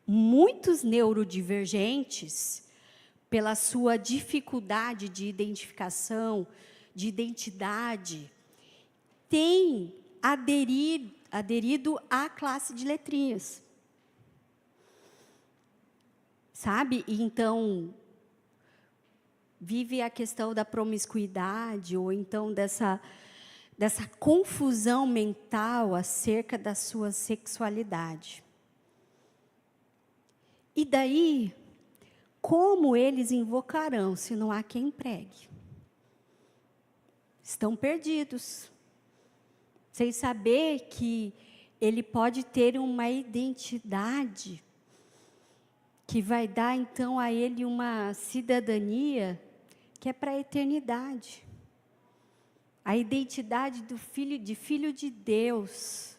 muitos neurodivergentes, pela sua dificuldade de identificação, de identidade, têm aderido à classe de letrinhas. Sabe? E então, vive a questão da promiscuidade, ou então dessa confusão mental acerca da sua sexualidade. E daí, como eles invocarão se não há quem pregue? Estão perdidos, sem saber que ele pode ter uma identidade que vai dar, então, a ele uma cidadania que é para a eternidade. A identidade de filho de Deus,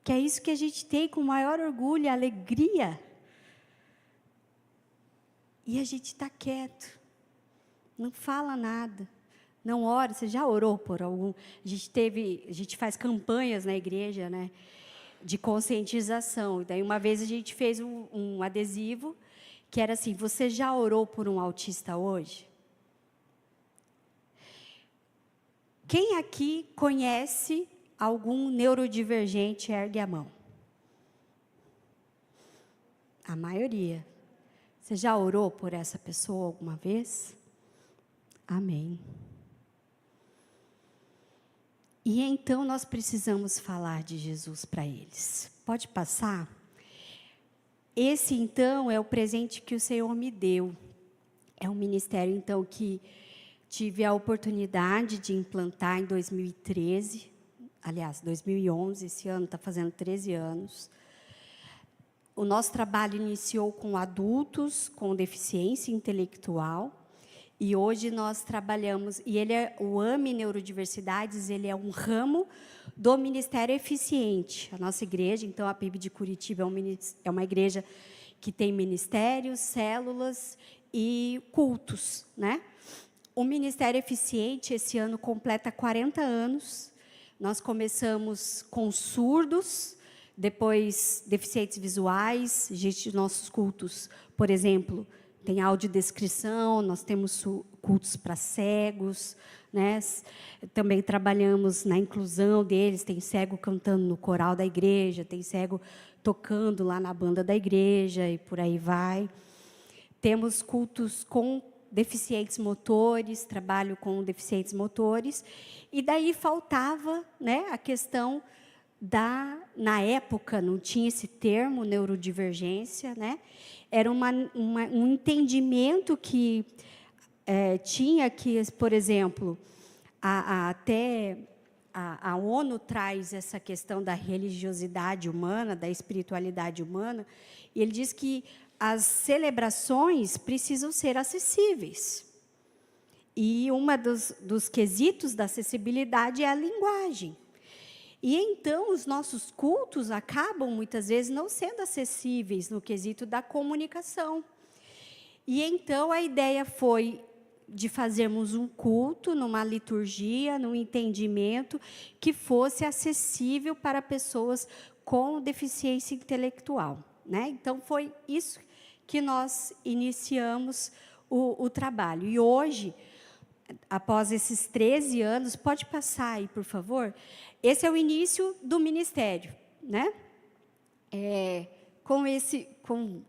que é isso que a gente tem com maior orgulho e alegria. E a gente está quieto, não fala nada, não ora. Você já orou por algum? A gente faz campanhas na igreja, né, de conscientização. E daí uma vez a gente fez um adesivo que era assim: você já orou por um autista hoje? Quem aqui conhece algum neurodivergente? Ergue a mão. A maioria. Você já orou por essa pessoa alguma vez? Amém. E então nós precisamos falar de Jesus para eles. Pode passar? Esse, então, é o presente que o Senhor me deu. É um ministério, então, que tive a oportunidade de implantar em 2013. Aliás, 2011, esse ano está fazendo 13 anos. O nosso trabalho iniciou com adultos com deficiência intelectual. E hoje nós trabalhamos, e o AME Neurodiversidades, ele é um ramo do Ministério Eficiente. A nossa igreja, então, a PIB de Curitiba, é uma igreja que tem ministérios, células e cultos, né? O Ministério Eficiente, esse ano, completa 40 anos. Nós começamos com surdos, depois deficientes visuais. Nossos cultos, por exemplo, tem audiodescrição, nós temos cultos para cegos, né? Também trabalhamos na inclusão deles, tem cego cantando no coral da igreja, tem cego tocando lá na banda da igreja, e por aí vai. Temos cultos com deficientes motores, trabalho com deficientes motores, e daí faltava, né, a questão na época, não tinha esse termo, neurodivergência, né? Era um entendimento que tinha que, por exemplo, até a ONU traz essa questão da religiosidade humana, da espiritualidade humana, e ele diz que as celebrações precisam ser acessíveis. E dos quesitos da acessibilidade é a linguagem. E então os nossos cultos acabam, muitas vezes, não sendo acessíveis no quesito da comunicação. E então a ideia foi de fazermos um culto, numa liturgia, num entendimento que fosse acessível para pessoas com deficiência intelectual, né? Então, foi isso que nós iniciamos o trabalho. E hoje, após esses 13 anos, pode passar aí, por favor? Esse é o início do ministério, né?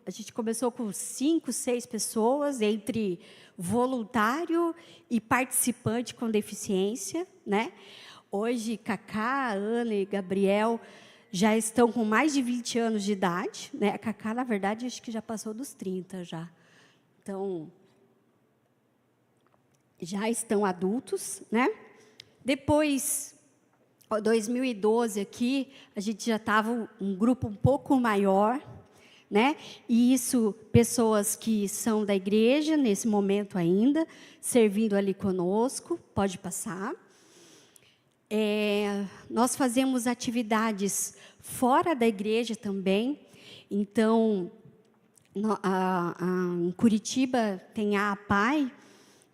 A gente começou com 5, 6 pessoas, entre voluntário e participante com deficiência, né? Hoje, Cacá, Ana e Gabriel já estão com mais de 20 anos de idade, né? A Cacá, na verdade, acho que já passou dos 30 já. Então, já estão adultos, né? Depois, em 2012 aqui, a gente já estava um grupo um pouco maior, né? E isso, pessoas que são da igreja, nesse momento ainda, servindo ali conosco, pode passar. Nós fazemos atividades fora da igreja também. Então, em Curitiba tem a APAI,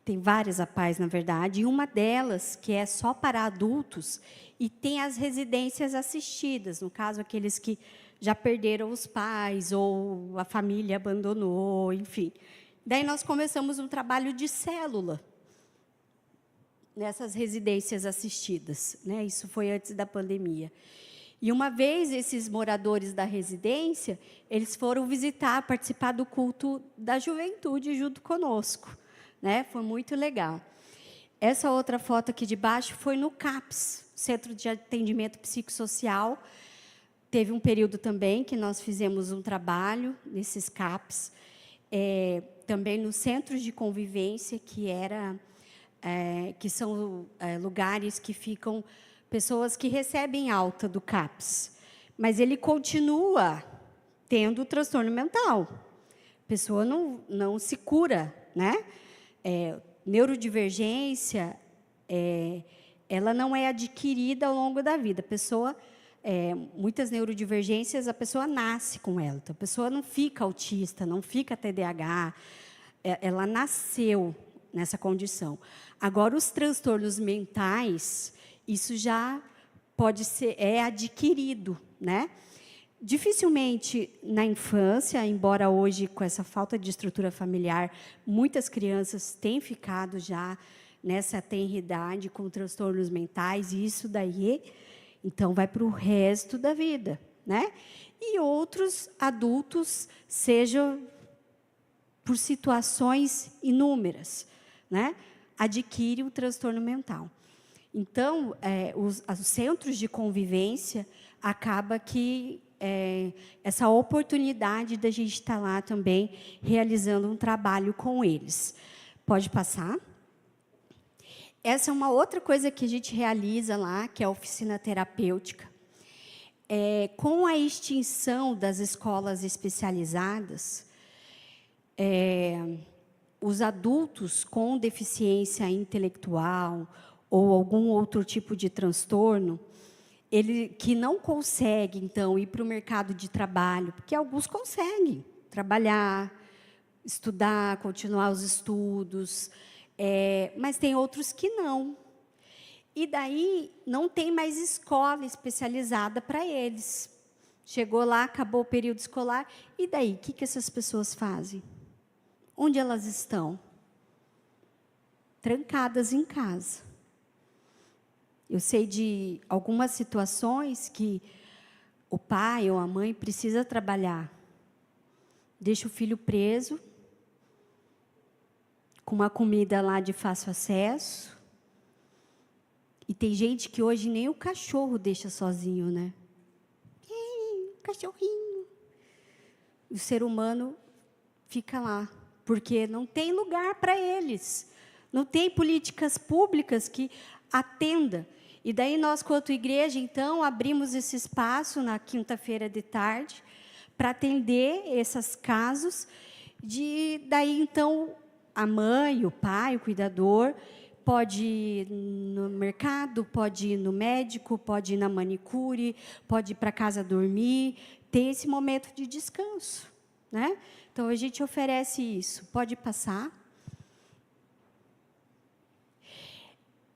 tem várias APAIs, na verdade, e uma delas, que é só para adultos, e tem as residências assistidas, no caso, aqueles que já perderam os pais, ou a família abandonou, enfim. Daí nós começamos um trabalho de célula nessas residências assistidas, né? Isso foi antes da pandemia. E uma vez esses moradores da residência, eles foram visitar, participar do culto da juventude junto conosco, né? Foi muito legal. Essa outra foto aqui de baixo foi no CAPS, Centro de Atendimento Psicossocial. Teve um período também que nós fizemos um trabalho nesses CAPS, também nos centros de convivência, que são lugares que ficam pessoas que recebem alta do CAPS, mas ele continua tendo transtorno mental. A pessoa não se cura, né? Neurodivergência, ela não é adquirida ao longo da vida. A pessoa, muitas neurodivergências, a pessoa nasce com ela. Então, a pessoa não fica autista, não fica TDAH, ela nasceu nessa condição. Agora, os transtornos mentais, isso já pode ser, adquirido, né? Dificilmente na infância, embora hoje, com essa falta de estrutura familiar, muitas crianças têm ficado já nessa tenridade com transtornos mentais, e isso daí, então, vai para o resto da vida, né? E outros adultos, sejam por situações inúmeras, né? Adquire o transtorno mental. Então, os centros de convivência, acaba que essa oportunidade da gente estar lá também, realizando um trabalho com eles. Pode passar? Essa é uma outra coisa que a gente realiza lá, que é a oficina terapêutica. Com a extinção das escolas especializadas, os adultos com deficiência intelectual ou algum outro tipo de transtorno, que não consegue, então, ir para o mercado de trabalho, porque alguns conseguem trabalhar, estudar, continuar os estudos, mas tem outros que não. E daí não tem mais escola especializada para eles. Chegou lá, acabou o período escolar, e daí? O que essas pessoas fazem? Onde elas estão? Trancadas em casa. Eu sei de algumas situações que o pai ou a mãe precisa trabalhar. Deixa o filho preso, com uma comida lá de fácil acesso. E tem gente que hoje nem o cachorro deixa sozinho, né? Cachorrinho. O ser humano fica lá, porque não tem lugar para eles. Não tem políticas públicas que atenda. E daí nós, quanto igreja, então, abrimos esse espaço na quinta-feira de tarde para atender esses casos. Daí, então, a mãe, o pai, o cuidador, pode ir no mercado, pode ir no médico, pode ir na manicure, pode ir para casa dormir, ter esse momento de descanso, né? Então, a gente oferece isso. Pode passar.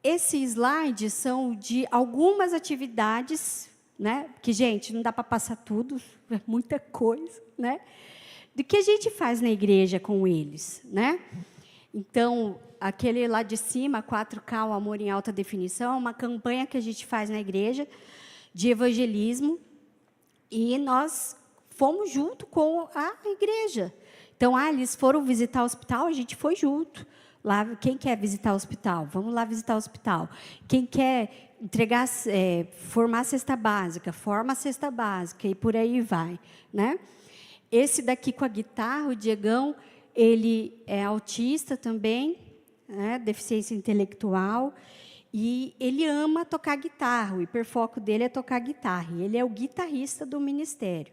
Esses slides são de algumas atividades, né? Que, gente, não dá para passar tudo, é muita coisa, né? Do que a gente faz na igreja com eles, né? Então, aquele lá de cima, 4K, o Amor em Alta Definição, é uma campanha que a gente faz na igreja de evangelismo, e nós fomos junto com a igreja. Então, eles foram visitar o hospital, a gente foi junto. Lá, quem quer visitar o hospital? Vamos lá visitar o hospital. Quem quer entregar, formar a cesta básica, forma a cesta básica, e por aí vai, né? Esse daqui com a guitarra, o Diegão, ele é autista também, né, deficiência intelectual, e ele ama tocar guitarra, o hiperfoco dele é tocar guitarra, e ele é o guitarrista do ministério.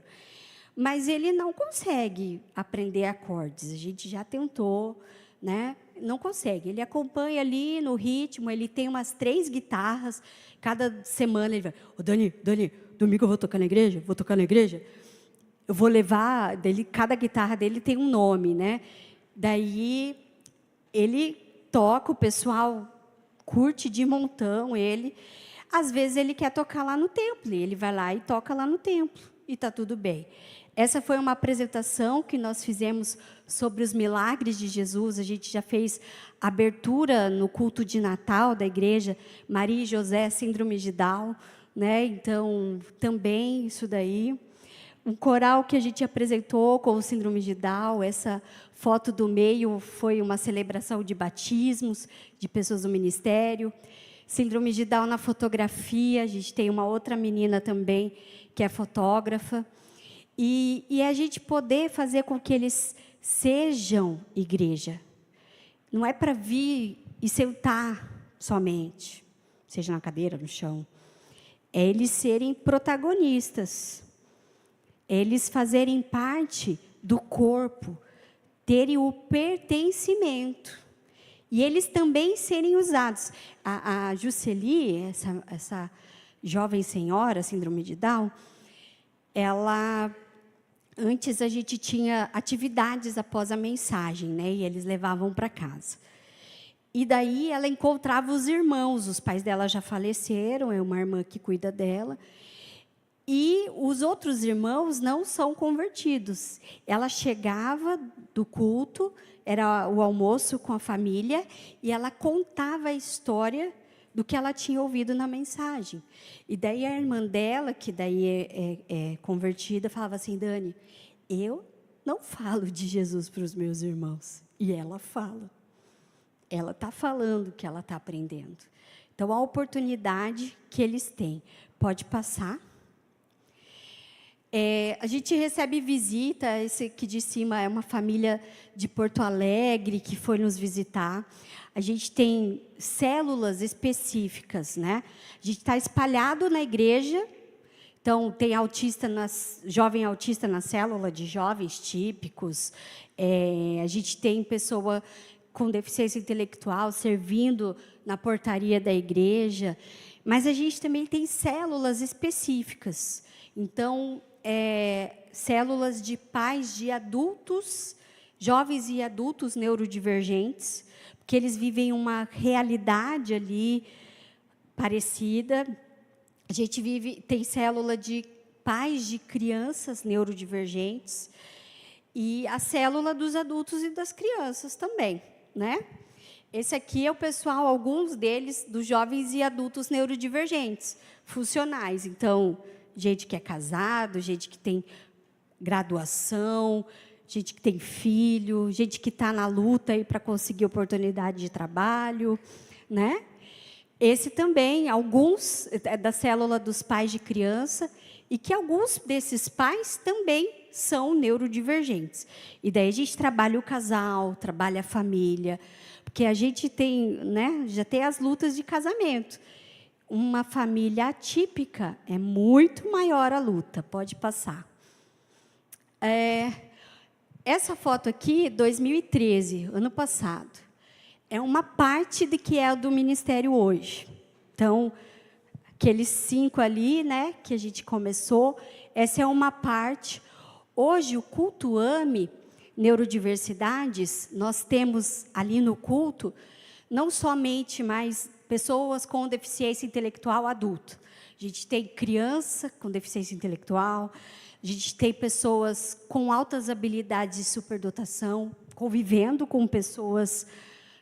Mas ele não consegue aprender acordes, a gente já tentou, né? Não consegue. Ele acompanha ali no ritmo, ele tem umas 3 guitarras, cada semana ele vai, Dani, domingo eu vou tocar na igreja? Vou tocar na igreja? Eu vou levar, cada guitarra dele tem um nome, né? Daí, ele toca, o pessoal curte de montão ele. Às vezes, ele quer tocar lá no templo, ele vai lá e toca lá no templo, e está tudo bem. Essa foi uma apresentação que nós fizemos sobre os milagres de Jesus. A gente já fez abertura no culto de Natal da igreja, Maria e José, síndrome de Down, né? Então, também isso daí. Um coral que a gente apresentou com o síndrome de Down, essa foto do meio foi uma celebração de batismos de pessoas do ministério. Síndrome de Down na fotografia, a gente tem uma outra menina também que é fotógrafa. E a gente poder fazer com que eles sejam igreja. Não é para vir e sentar somente, seja na cadeira, no chão. É eles serem protagonistas. Eles fazerem parte do corpo, terem o pertencimento. E eles também serem usados. A Jusceli, essa jovem senhora, síndrome de Down, ela... Antes, a gente tinha atividades após a mensagem, né? E eles levavam para casa. E daí, ela encontrava os irmãos. Os pais dela já faleceram, é uma irmã que cuida dela. E os outros irmãos não são convertidos. Ela chegava do culto, era o almoço com a família, e ela contava a história do que ela tinha ouvido na mensagem. E daí a irmã dela, que daí é convertida, falava assim, Dani, eu não falo de Jesus para os meus irmãos. E ela fala. Ela está falando que ela está aprendendo. Então, a oportunidade que eles têm. Pode passar. A gente recebe visita, esse aqui de cima é uma família de Porto Alegre que foi nos visitar. A gente tem células específicas, né? A gente está espalhado na igreja, então tem jovem autista na célula de jovens típicos, a gente tem pessoa com deficiência intelectual servindo na portaria da igreja, mas a gente também tem células específicas. Então, células de pais de adultos, jovens e adultos neurodivergentes, porque eles vivem uma realidade ali parecida. A gente tem célula de pais de crianças neurodivergentes e a célula dos adultos e das crianças também, né? Esse aqui é o pessoal, alguns deles, dos jovens e adultos neurodivergentes, funcionais. Então, gente que é casado, gente que tem graduação, gente que tem filho, gente que está na luta para conseguir oportunidade de trabalho, né? Esse também, alguns é da célula dos pais de criança, e que alguns desses pais também são neurodivergentes. E daí a gente trabalha o casal, trabalha a família, porque a gente tem, né, já tem as lutas de casamento. Uma família atípica é muito maior a luta, pode passar. Essa foto aqui, 2013, ano passado, é uma parte de que é do ministério hoje. Então, aqueles 5 ali, né, que a gente começou, essa é uma parte. Hoje, o culto AME, Neurodiversidades, nós temos ali no culto, não somente mais pessoas com deficiência intelectual adulta. A gente tem criança com deficiência intelectual, a gente tem pessoas com altas habilidades de superdotação, convivendo com pessoas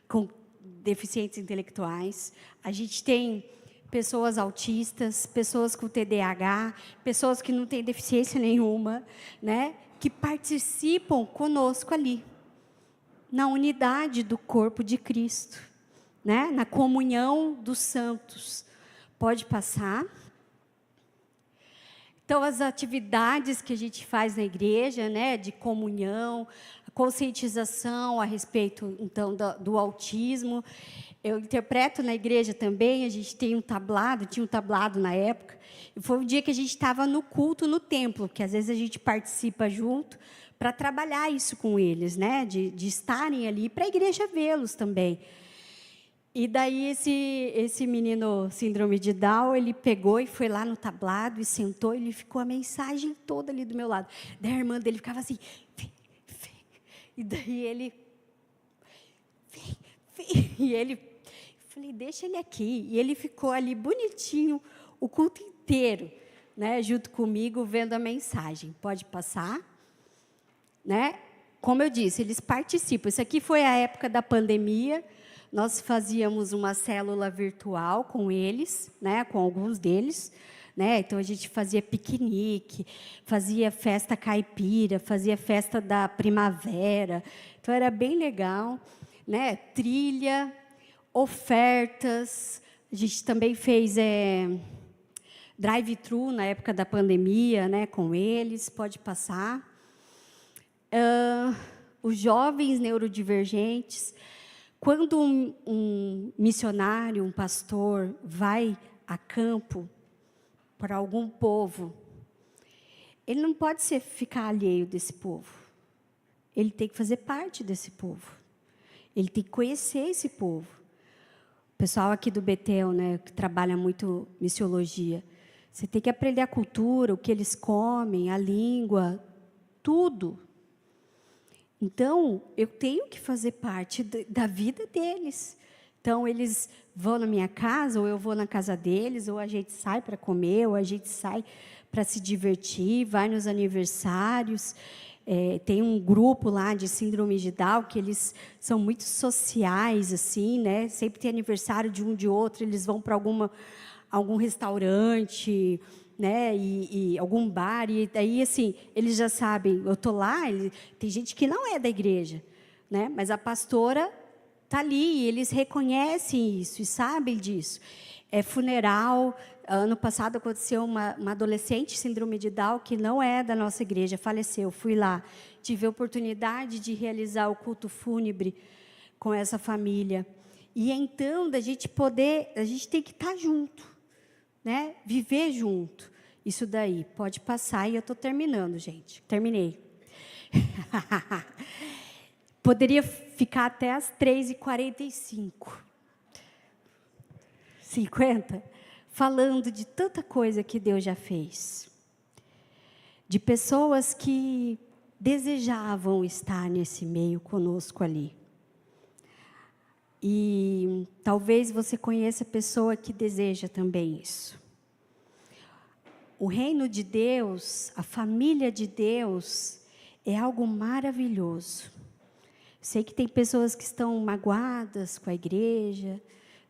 com deficientes intelectuais. A gente tem pessoas autistas, pessoas com TDAH, pessoas que não têm deficiência nenhuma, né, que participam conosco ali, na unidade do corpo de Cristo, né, na comunhão dos santos. Pode passar. Então, as atividades que a gente faz na igreja, né, de comunhão, conscientização a respeito, então, do autismo. Eu interpreto na igreja também, a gente tem tinha um tablado na época, e foi um dia que a gente estava no culto, no templo, que às vezes a gente participa junto, para trabalhar isso com eles, né, de estarem ali, para a igreja vê-los também. E daí esse menino síndrome de Down, ele pegou e foi lá no tablado e sentou, e ele ficou a mensagem toda ali do meu lado. Daí a irmã dele ficava assim, vem, vem. E daí ele, vem. E ele, falei, deixa ele aqui. E ele ficou ali bonitinho o culto inteiro, né, junto comigo, vendo a mensagem. Pode passar, né? Como eu disse, eles participam. Isso aqui foi a época da pandemia. Nós fazíamos uma célula virtual com eles, né, com alguns deles, né? Então a gente fazia piquenique, fazia festa caipira, fazia festa da primavera. Então era bem legal, né? Trilha, ofertas. A gente também fez drive-thru na época da pandemia, né, com eles. Pode passar. Os jovens neurodivergentes. Quando um missionário, um pastor, vai a campo para algum povo, ele não pode ficar alheio desse povo. Ele tem que fazer parte desse povo. Ele tem que conhecer esse povo. O pessoal aqui do Betel, né, que trabalha muito missiologia, você tem que aprender a cultura, o que eles comem, a língua, tudo. Então, eu tenho que fazer parte da vida deles. Então, eles vão na minha casa, ou eu vou na casa deles, ou a gente sai para comer, ou a gente sai para se divertir, vai nos aniversários. Tem um grupo lá de síndrome de Down, que eles são muito sociais, assim, né? Sempre tem aniversário de um de outro, eles vão para algum restaurante, né, e algum bar, e daí, assim, eles já sabem, eu estou lá, tem gente que não é da igreja, né, mas a pastora está ali, e eles reconhecem isso, e sabem disso. Funeral, ano passado aconteceu uma adolescente síndrome de Down, que não é da nossa igreja, faleceu, fui lá, tive a oportunidade de realizar o culto fúnebre com essa família, e então, da gente poder, a gente tem que estar junto, né? Viver junto. Isso daí pode passar, e eu estou terminando, gente. Terminei. Poderia ficar até as 3h45. 50? Falando de tanta coisa que Deus já fez. De pessoas que desejavam estar nesse meio conosco ali. E talvez você conheça pessoa que deseja também isso. O reino de Deus, a família de Deus, é algo maravilhoso. Sei que tem pessoas que estão magoadas com a igreja,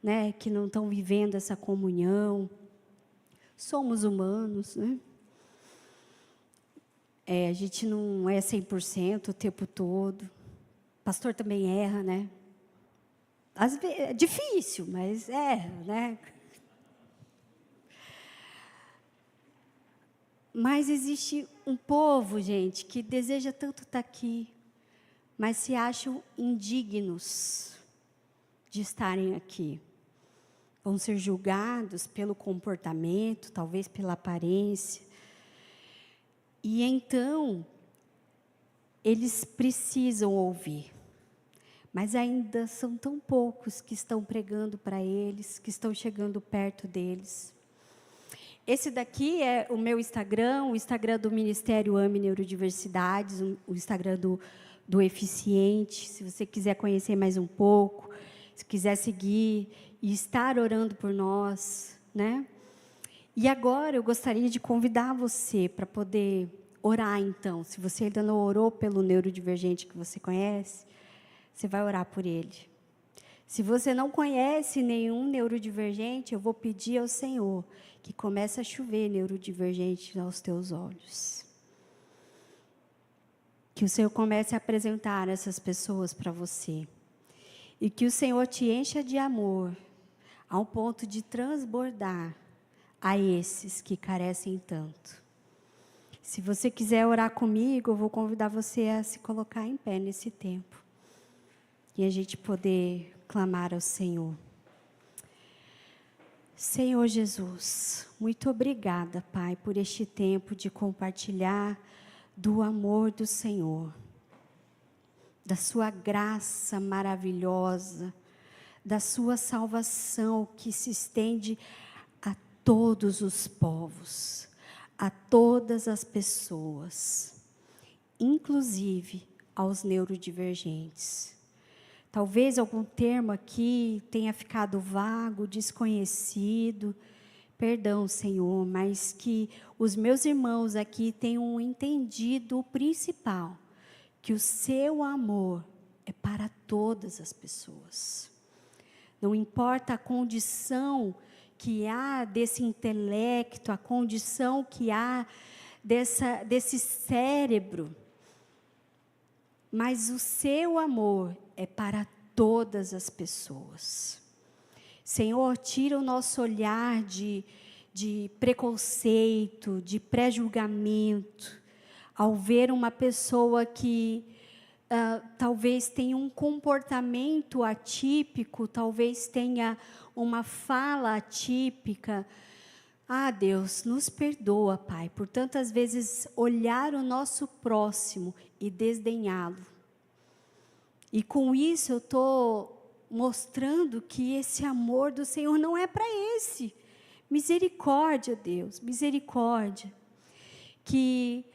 né, que não estão vivendo essa comunhão. Somos humanos, né? A gente não é 100% o tempo todo. O pastor também erra, né? Às vezes, é difícil, mas né? Mas existe um povo, gente, que deseja tanto estar aqui, mas se acham indignos de estarem aqui. Vão ser julgados pelo comportamento, talvez pela aparência. E então, eles precisam ouvir. Mas ainda são tão poucos que estão pregando para eles, que estão chegando perto deles. Esse daqui é o meu Instagram, o Instagram do Ministério AME Neurodiversidades, o Instagram do Eficiente. Se você quiser conhecer mais um pouco, se quiser seguir e estar orando por nós, né? E agora eu gostaria de convidar você para poder orar, então. Se você ainda não orou pelo neurodivergente que você conhece, você vai orar por ele. Se você não conhece nenhum neurodivergente, eu vou pedir ao Senhor que comece a chover neurodivergente aos teus olhos. Que o Senhor comece a apresentar essas pessoas para você. E que o Senhor te encha de amor, ao ponto de transbordar a esses que carecem tanto. Se você quiser orar comigo, eu vou convidar você a se colocar em pé nesse tempo. E a gente poder clamar ao Senhor. Senhor Jesus, muito obrigada, Pai, por este tempo de compartilhar do amor do Senhor, da sua graça maravilhosa, da sua salvação que se estende a todos os povos, a todas as pessoas, inclusive aos neurodivergentes. Talvez algum termo aqui tenha ficado vago, desconhecido. Perdão, Senhor, mas que os meus irmãos aqui tenham entendido o principal, que o seu amor é para todas as pessoas. Não importa a condição que há desse intelecto, a condição que há desse cérebro, mas o seu amor é para todas as pessoas. Senhor, tira o nosso olhar de preconceito, de pré-julgamento, ao ver uma pessoa que talvez tenha um comportamento atípico, talvez tenha uma fala atípica. Ah, Deus, nos perdoa, Pai, por tantas vezes olhar o nosso próximo e desdenhá-lo. E com isso eu estou mostrando que esse amor do Senhor não é para esse. Misericórdia, Deus, misericórdia. Que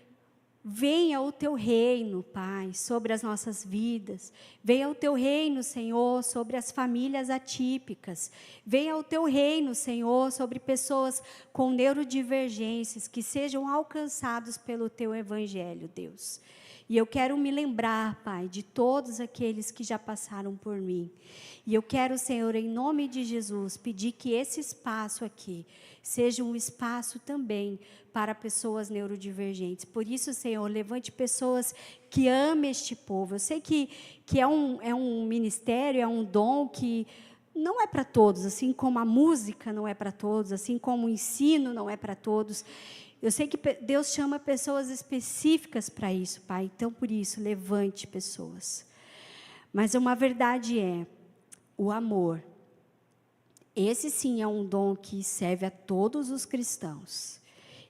venha o teu reino, Pai, sobre as nossas vidas. Venha o teu reino, Senhor, sobre as famílias atípicas. Venha o teu reino, Senhor, sobre pessoas com neurodivergências, que sejam alcançados pelo teu evangelho, Deus. E eu quero me lembrar, Pai, de todos aqueles que já passaram por mim. E eu quero, Senhor, em nome de Jesus, pedir que esse espaço aqui seja um espaço também para pessoas neurodivergentes. Por isso, Senhor, levante pessoas que amem este povo. Eu sei que é um ministério, é um dom que não é para todos, assim como a música não é para todos, assim como o ensino não é para todos. Eu sei que Deus chama pessoas específicas para isso, Pai. Então, por isso, levante pessoas. Mas uma verdade é, o amor. Esse sim é um dom que serve a todos os cristãos.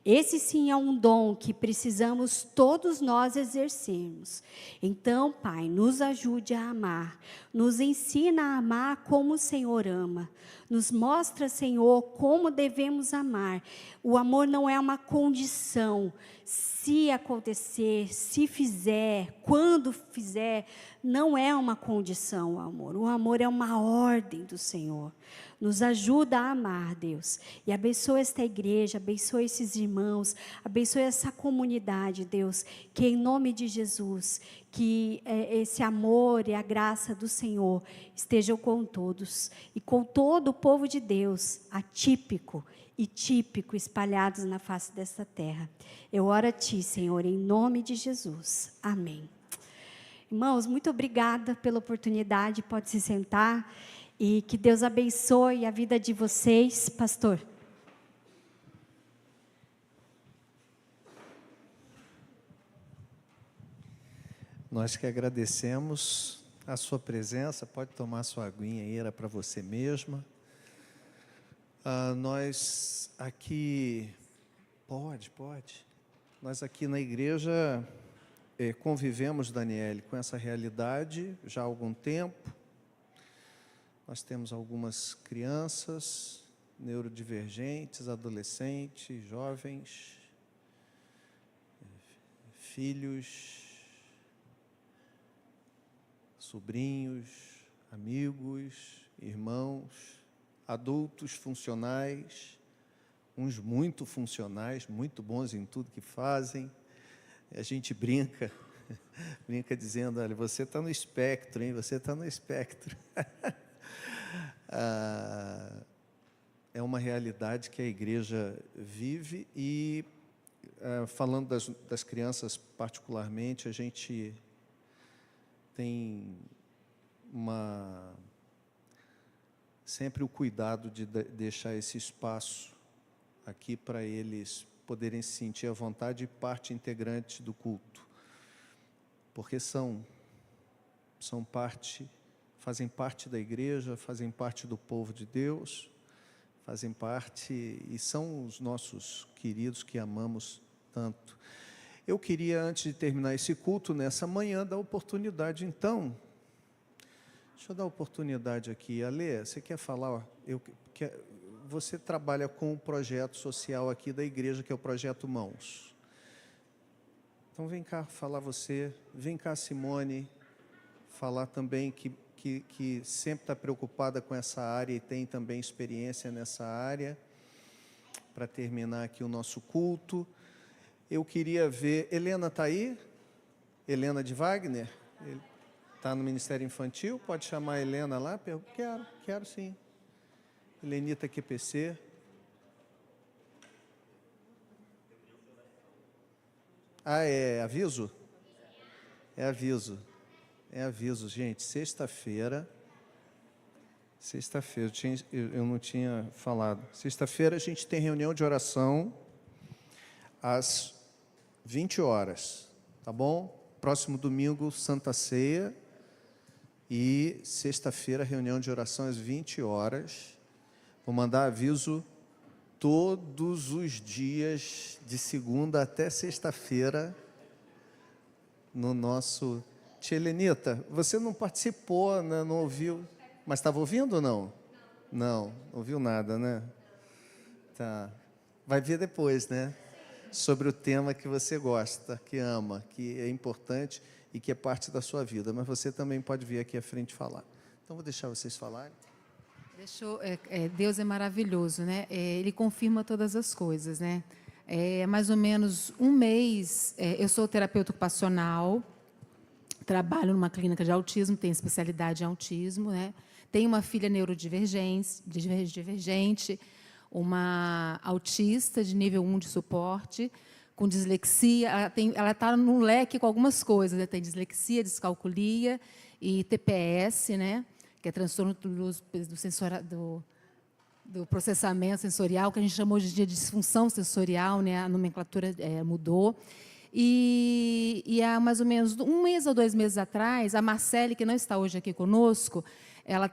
Esse sim é um dom que precisamos todos nós exercermos. Então, Pai, nos ajude a amar. Nos ensina a amar como o Senhor ama. Nos mostra, Senhor, como devemos amar. O amor não é uma condição. Se acontecer, se fizer, quando fizer, não é uma condição o amor. O amor é uma ordem do Senhor. Nos ajuda a amar, Deus. E abençoa esta igreja, abençoa esses irmãos, abençoa essa comunidade, Deus. Que em nome de Jesus, que esse amor e a graça do Senhor estejam com todos. E com todo o povo de Deus, atípico e típico, espalhados na face desta terra. Eu oro a Ti, Senhor, em nome de Jesus. Amém. Irmãos, muito obrigada pela oportunidade. Pode se sentar. E que Deus abençoe a vida de vocês, pastor. Nós que agradecemos a sua presença. Pode tomar sua aguinha aí, era para você mesma. Nós aqui... Pode. Nós aqui na igreja convivemos, Daniele, com essa realidade já há algum tempo. Nós temos algumas crianças neurodivergentes, adolescentes, jovens, filhos, sobrinhos, amigos, irmãos, adultos funcionais, uns muito funcionais, muito bons em tudo que fazem. A gente brinca dizendo, olha, você está no espectro, hein? Você está no espectro. É uma realidade que a igreja vive e, falando das crianças particularmente, a gente tem sempre o cuidado de deixar esse espaço aqui para eles poderem se sentir à vontade e parte integrante do culto, porque fazem parte da igreja, fazem parte do povo de Deus, fazem parte e são os nossos queridos que amamos tanto. Eu queria, antes de terminar esse culto nessa manhã, dar oportunidade, então, deixa eu dar oportunidade aqui. Alê, você quer falar? Você trabalha com um projeto social aqui da igreja, que é o Projeto Mãos. Então, vem cá falar você. Vem cá, Simone, falar também que sempre está preocupada com essa área e tem também experiência nessa área, para terminar aqui o nosso culto. Eu queria ver... Helena está aí? Helena de Wagner? Está no Ministério Infantil? Pode chamar a Helena lá? Quero sim. Helenita QPC. É aviso? É aviso, gente. Sexta-feira, eu não tinha falado. Sexta-feira a gente tem reunião de oração às 20 horas, tá bom? Próximo domingo, Santa Ceia. E sexta-feira, reunião de oração às 20 horas. Vou mandar aviso todos os dias, de segunda até sexta-feira, no nosso... Tia Helenita, você não participou, né? Não ouviu, mas estava ouvindo ou não? Não ouviu nada, né? Tá. Vai ver depois, né? Sobre o tema que você gosta, que ama, que é importante e que é parte da sua vida. Mas você também pode vir aqui à frente falar. Então, vou deixar vocês falarem. Deus é maravilhoso, né? Ele confirma todas as coisas, né? Mais ou menos um mês, eu sou terapeuta ocupacional, trabalho numa clínica de autismo, tenho especialidade em autismo, né? Tenho uma filha neurodivergente, uma autista de nível 1 de suporte, com dislexia. Ela está no leque com algumas coisas, né? Tem dislexia, descalculia e TPS, né? Que é transtorno do processamento sensorial, que a gente chama hoje em dia de disfunção sensorial, né? A nomenclatura mudou. E há mais ou menos 1 mês ou 2 meses atrás, a Marcele, que não está hoje aqui conosco, ela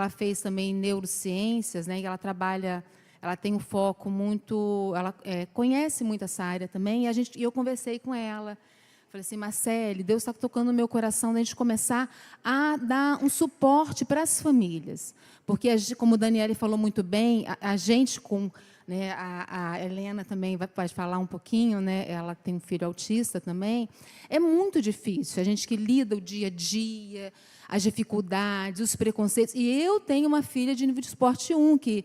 fez também neurociências, né? E ela tem um foco muito, ela conhece muito essa área também, e eu conversei com ela. Falei assim, Marcele, Deus está tocando no meu coração da gente começar a dar um suporte para as famílias. Porque, como o Daniele falou muito bem, a gente com... Né, a Helena também vai falar um pouquinho, né, ela tem um filho autista também. É muito difícil, a gente que lida o dia a dia, as dificuldades, os preconceitos. E eu tenho uma filha de nível de suporte 1, que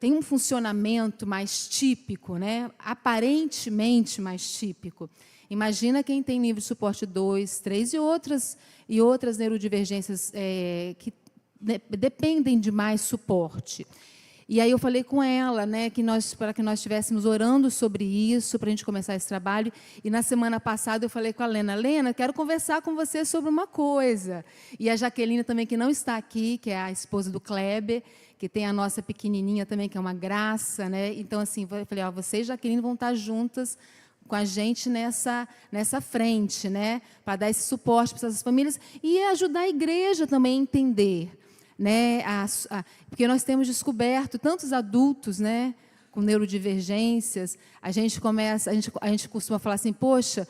tem um funcionamento mais típico, né, aparentemente mais típico. Imagina quem tem nível de suporte 2, 3 e outras neurodivergências que dependem de mais suporte. E aí eu falei com ela, né, para que nós estivéssemos orando sobre isso, para a gente começar esse trabalho. E na semana passada eu falei com a Lena, quero conversar com você sobre uma coisa. E a Jaqueline também, que não está aqui, que é a esposa do Kleber, que tem a nossa pequenininha também, que é uma graça, né? Então, assim, eu falei, vocês, Jaqueline, vão estar juntas com a gente nessa frente, né, para dar esse suporte para essas famílias e ajudar a igreja também a entender, né, porque nós temos descoberto tantos adultos, né, com neurodivergências, a gente costuma falar assim, poxa,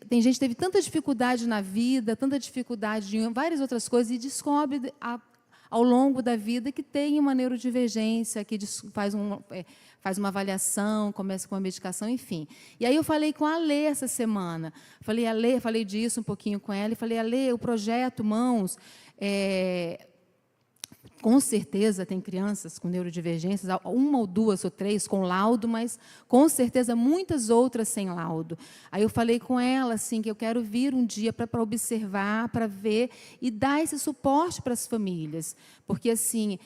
tem gente que teve tanta dificuldade na vida, tanta dificuldade em várias outras coisas, e descobre ao longo da vida que tem uma neurodivergência, que faz uma avaliação, começa com uma medicação, enfim. E aí eu falei com a Alê essa semana. Falei disso um pouquinho com ela, e falei, Alê, o projeto Mãos, com certeza tem crianças com neurodivergências, uma ou duas ou três com laudo, mas com certeza muitas outras sem laudo. Aí eu falei com ela assim, que eu quero vir um dia para observar, para ver e dar esse suporte para as famílias. Porque assim,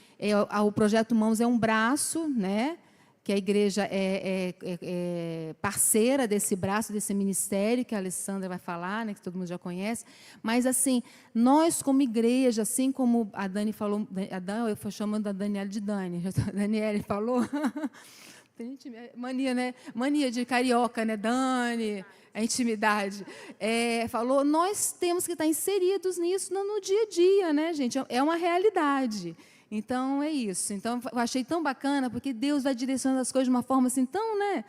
o Projeto Mãos é um braço, né? Que a igreja é parceira desse braço, desse ministério, que a Alessandra vai falar, né, que todo mundo já conhece. Mas, assim, nós, como igreja, assim como a Dani falou, eu estou chamando a Daniela de Dani, a Daniela falou, mania, né? Mania de carioca, né? Dani, a intimidade. Falou, nós temos que estar inseridos nisso no dia a dia, né, gente? É uma realidade. Então, é isso. Então, eu achei tão bacana, porque Deus vai direcionando as coisas de uma forma assim tão, né?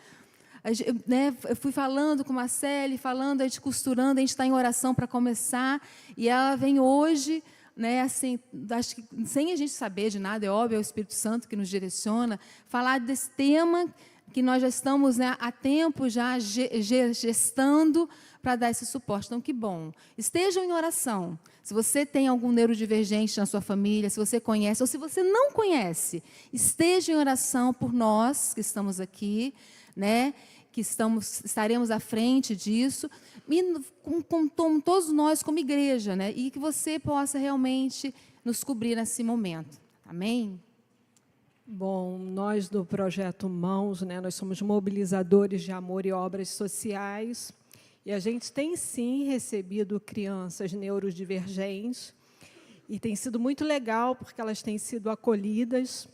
Eu fui falando com a Marcele, a gente costurando, a gente está em oração para começar, e ela vem hoje, né, assim, acho que sem a gente saber de nada, é óbvio, é o Espírito Santo que nos direciona, falar desse tema que nós já estamos, né, há tempo já gestando para dar esse suporte. Então, que bom. Estejam em oração. Se você tem algum neurodivergente na sua família, se você conhece, ou se você não conhece, esteja em oração por nós que estamos aqui, né, que estaremos à frente disso, e com todos nós como igreja, né, e que você possa realmente nos cobrir nesse momento. Amém? Bom, nós do Projeto Mãos, né, nós somos mobilizadores de amor e obras sociais, e a gente tem, sim, recebido crianças neurodivergentes, e tem sido muito legal, porque elas têm sido acolhidas,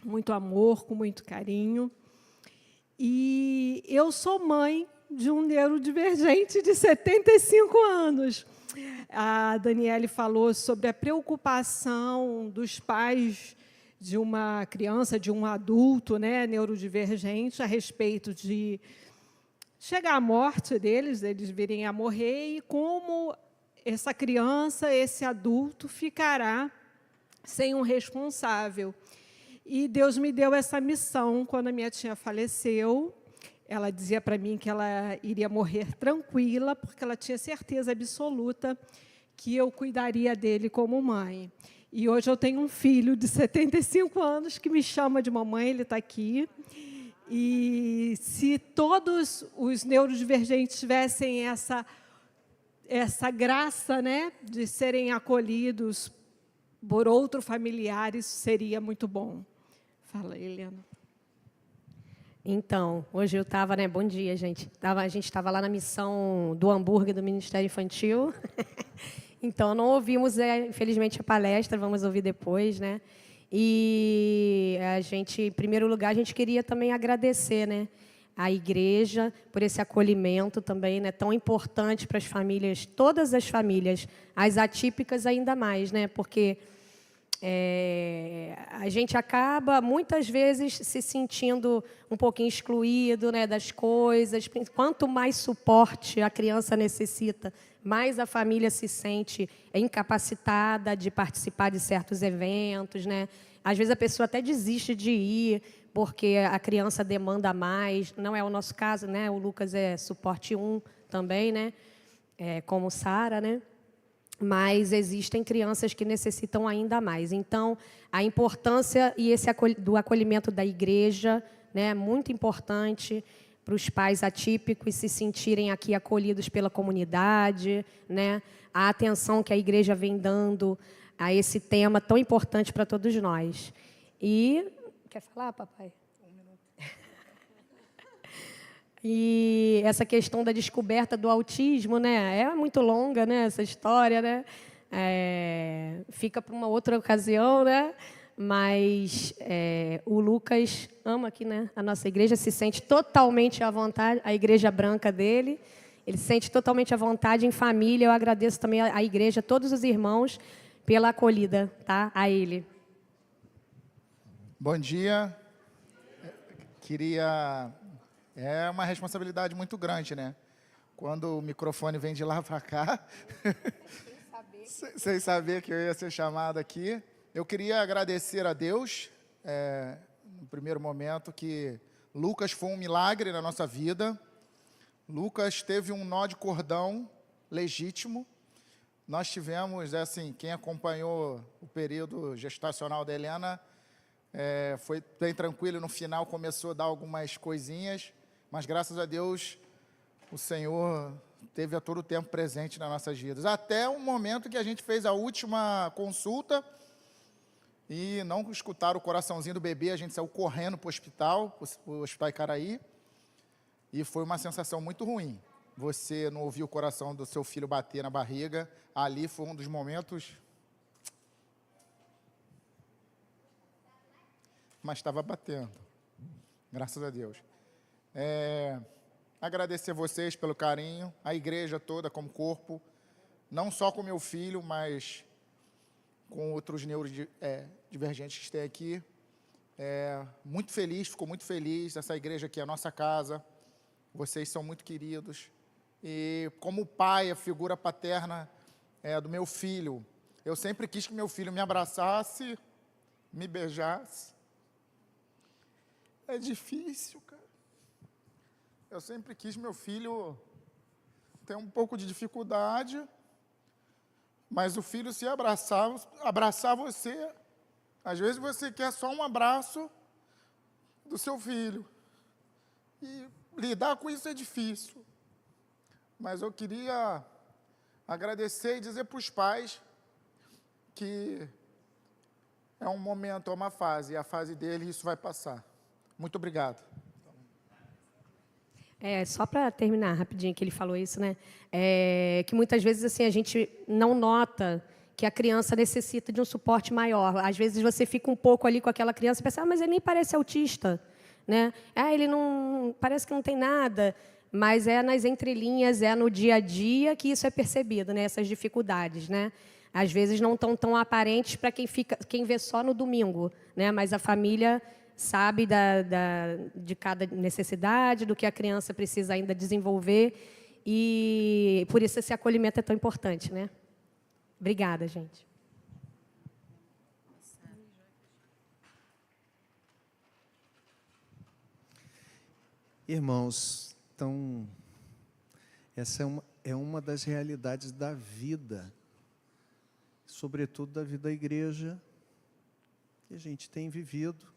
muito amor, com muito carinho. E eu sou mãe de um neurodivergente de 75 anos. A Daniele falou sobre a preocupação dos pais de uma criança, de um adulto, né, neurodivergente, a respeito de chegar à morte deles, eles virem a morrer, e como essa criança, esse adulto, ficará sem um responsável. E Deus me deu essa missão quando a minha tia faleceu. Ela dizia para mim que ela iria morrer tranquila, porque ela tinha certeza absoluta que eu cuidaria dele como mãe. E hoje eu tenho um filho de 75 anos que me chama de mamãe, ele está aqui. E se todos os neurodivergentes tivessem essa graça, né, de serem acolhidos por outro familiar, isso seria muito bom. Fala, Helena. Então, hoje eu estava, né? Bom dia, gente. A gente estava lá na missão do hambúrguer do Ministério Infantil. Então, não ouvimos, infelizmente, a palestra, vamos ouvir depois, né? E a gente, em primeiro lugar, a gente queria também agradecer, né, a igreja por esse acolhimento também, né, tão importante para as famílias, todas as famílias, as atípicas ainda mais, né? Porque a gente acaba, muitas vezes, se sentindo um pouquinho excluído, né, das coisas. Quanto mais suporte a criança necessita, mais a família se sente incapacitada de participar de certos eventos, né? Às vezes a pessoa até desiste de ir, porque a criança demanda mais. Não é o nosso caso, né? O Lucas é suporte 1 também, né? Como Sara, né? Mas existem crianças que necessitam ainda mais. Então, a importância do acolhimento da igreja, né, é muito importante para os pais atípicos se sentirem aqui acolhidos pela comunidade, né? A atenção que a igreja vem dando a esse tema tão importante para todos nós. E... Quer falar, papai? E essa questão da descoberta do autismo, né, é muito longa, né, essa história, né? Fica para uma outra ocasião, né? Mas o Lucas ama aqui, né, a nossa igreja, se sente totalmente à vontade, a igreja branca dele, ele se sente totalmente à vontade em família. Eu agradeço também à igreja, a todos os irmãos, pela acolhida, tá? A ele. Bom dia. queria... É uma responsabilidade muito grande, né? Quando o microfone vem de lá para cá, sem saber que eu ia ser chamado aqui, eu queria agradecer a Deus, no primeiro momento, que Lucas foi um milagre na nossa vida. Lucas teve um nó de cordão legítimo. Nós tivemos, assim, quem acompanhou o período gestacional da Helena, foi bem tranquilo, no final começou a dar algumas coisinhas, mas graças a Deus o Senhor teve a todo tempo presente nas nossas vidas. Até o momento que a gente fez a última consulta e não escutaram o coraçãozinho do bebê, a gente saiu correndo para o hospital Icaraí, e foi uma sensação muito ruim. Você não ouvir o coração do seu filho bater na barriga, ali foi um dos momentos... Mas estava batendo, graças a Deus. Agradecer vocês pelo carinho, a igreja toda como corpo, não só com meu filho, mas com outros neurodivergentes que estão aqui. Muito feliz, fico muito feliz, essa igreja aqui é a nossa casa, vocês são muito queridos. E como pai, a figura paterna do meu filho, eu sempre quis que meu filho me abraçasse, me beijasse. É difícil, cara. Eu sempre quis meu filho ter um pouco de dificuldade, mas o filho se abraçar você. Às vezes você quer só um abraço do seu filho. E lidar com isso é difícil. Mas eu queria agradecer e dizer para os pais que é um momento, é uma fase, e a fase dele isso vai passar. Muito obrigado. Só para terminar rapidinho que ele falou isso, né? Que muitas vezes assim, a gente não nota que a criança necessita de um suporte maior. Às vezes você fica um pouco ali com aquela criança e pensa, mas ele nem parece autista, né? Ele não parece que não tem nada, mas é nas entrelinhas, é no dia a dia que isso é percebido, né? Essas dificuldades, né? Às vezes não estão tão aparentes para quem vê só no domingo, né? Mas a família sabe de cada necessidade, do que a criança precisa ainda desenvolver, e por isso esse acolhimento é tão importante, né? Obrigada, gente. Irmãos, então, essa é uma das realidades da vida, sobretudo da vida da igreja, que a gente tem vivido.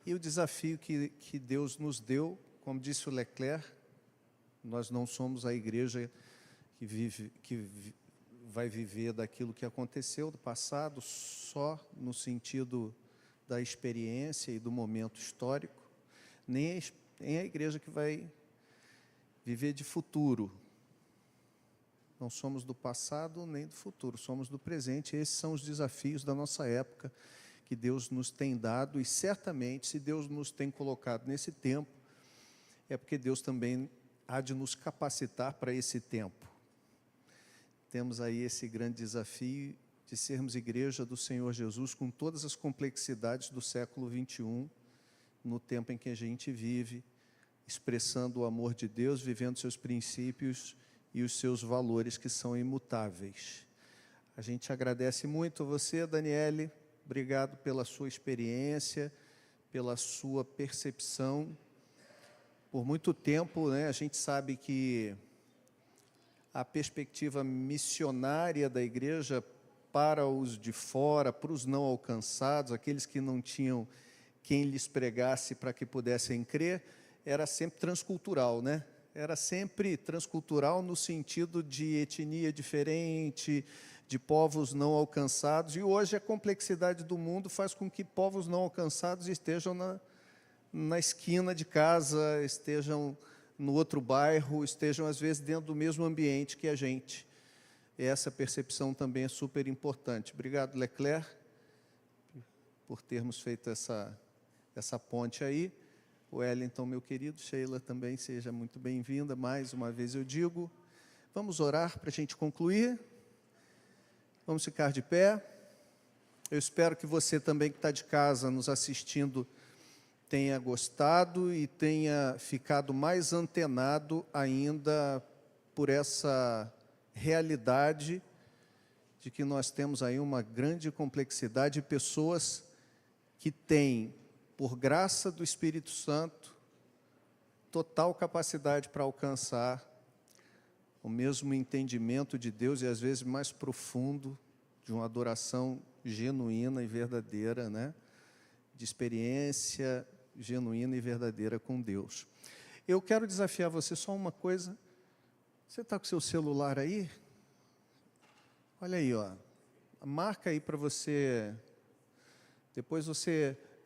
E o desafio que Deus nos deu, como disse o Leclerc, nós não somos a igreja que vai viver daquilo que aconteceu do passado, só no sentido da experiência e do momento histórico, nem a igreja que vai viver de futuro. Não somos do passado nem do futuro, somos do presente. Esses são os desafios da nossa época, que Deus nos tem dado, e certamente, se Deus nos tem colocado nesse tempo, é porque Deus também há de nos capacitar para esse tempo. Temos aí esse grande desafio de sermos igreja do Senhor Jesus, com todas as complexidades do século XXI, no tempo em que a gente vive, expressando o amor de Deus, vivendo seus princípios e os seus valores que são imutáveis. A gente agradece muito a você, Daniele. Obrigado pela sua experiência, pela sua percepção. Por muito tempo, né, a gente sabe que a perspectiva missionária da igreja para os de fora, para os não alcançados, aqueles que não tinham quem lhes pregasse para que pudessem crer, era sempre transcultural, né? Era sempre transcultural no sentido de etnia diferente, de povos não alcançados, e hoje a complexidade do mundo faz com que povos não alcançados estejam na esquina de casa, estejam no outro bairro, estejam às vezes dentro do mesmo ambiente que a gente. E essa percepção também é super importante. Obrigado, Leclerc, por termos feito essa ponte aí. O Wellington, meu querido, Sheila também seja muito bem-vinda, mais uma vez eu digo. Vamos orar para a gente concluir. Vamos ficar de pé. Eu espero que você também que está de casa nos assistindo tenha gostado e tenha ficado mais antenado ainda por essa realidade de que nós temos aí uma grande complexidade de pessoas que têm, por graça do Espírito Santo, total capacidade para alcançar o mesmo entendimento de Deus e às vezes mais profundo, de uma adoração genuína e verdadeira, né? De experiência genuína e verdadeira com Deus. Eu quero desafiar você só uma coisa. Você está com seu celular aí? Olha aí, ó. Marca aí para você. Depois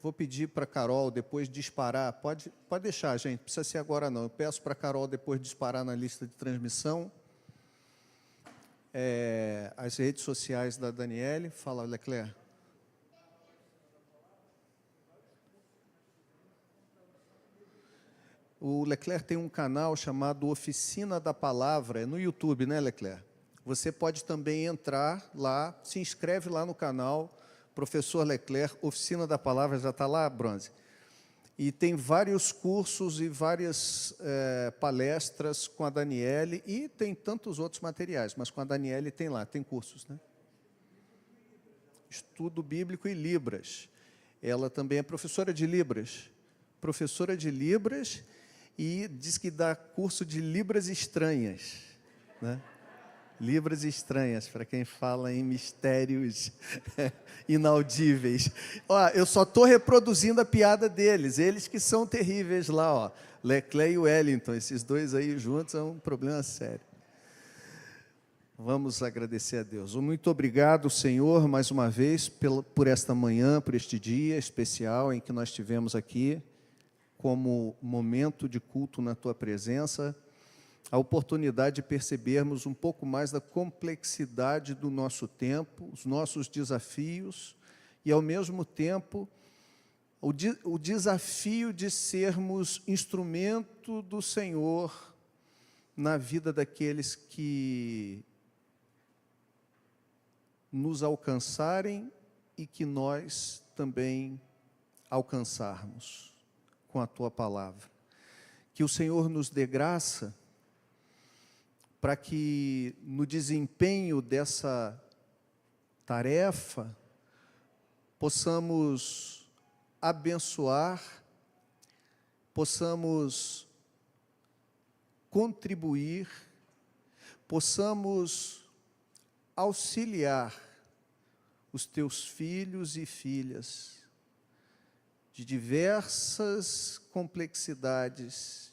vou pedir para a Carol depois disparar. Pode deixar, gente. Não precisa ser agora não. Eu peço para a Carol depois disparar na lista de transmissão as redes sociais da Daniele. Fala, Leclerc. O Leclerc tem um canal chamado Oficina da Palavra, é no YouTube, né, Leclerc? Você pode também entrar lá, se inscreve lá no canal, Professor Leclerc, Oficina da Palavra, já está lá, Bronze? E tem vários cursos e várias palestras com a Daniele, e tem tantos outros materiais, mas com a Daniele tem lá, tem cursos, né? Estudo Bíblico e Libras. Ela também é professora de Libras, e diz que dá curso de Libras estranhas, né? Libras estranhas, para quem fala em mistérios inaudíveis. Ó, eu só estou reproduzindo a piada deles, eles que são terríveis lá, ó. Leclerc e Wellington, esses dois aí juntos é um problema sério. Vamos agradecer a Deus. Muito obrigado, Senhor, mais uma vez, por esta manhã, por este dia especial em que nós tivemos aqui, como momento de culto na Tua presença, a oportunidade de percebermos um pouco mais da complexidade do nosso tempo, os nossos desafios, e, ao mesmo tempo, o desafio de sermos instrumento do Senhor na vida daqueles que nos alcançarem e que nós também alcançarmos com a Tua palavra. Que o Senhor nos dê graça para que, no desempenho dessa tarefa, possamos abençoar, possamos contribuir, possamos auxiliar os Teus filhos e filhas de diversas complexidades,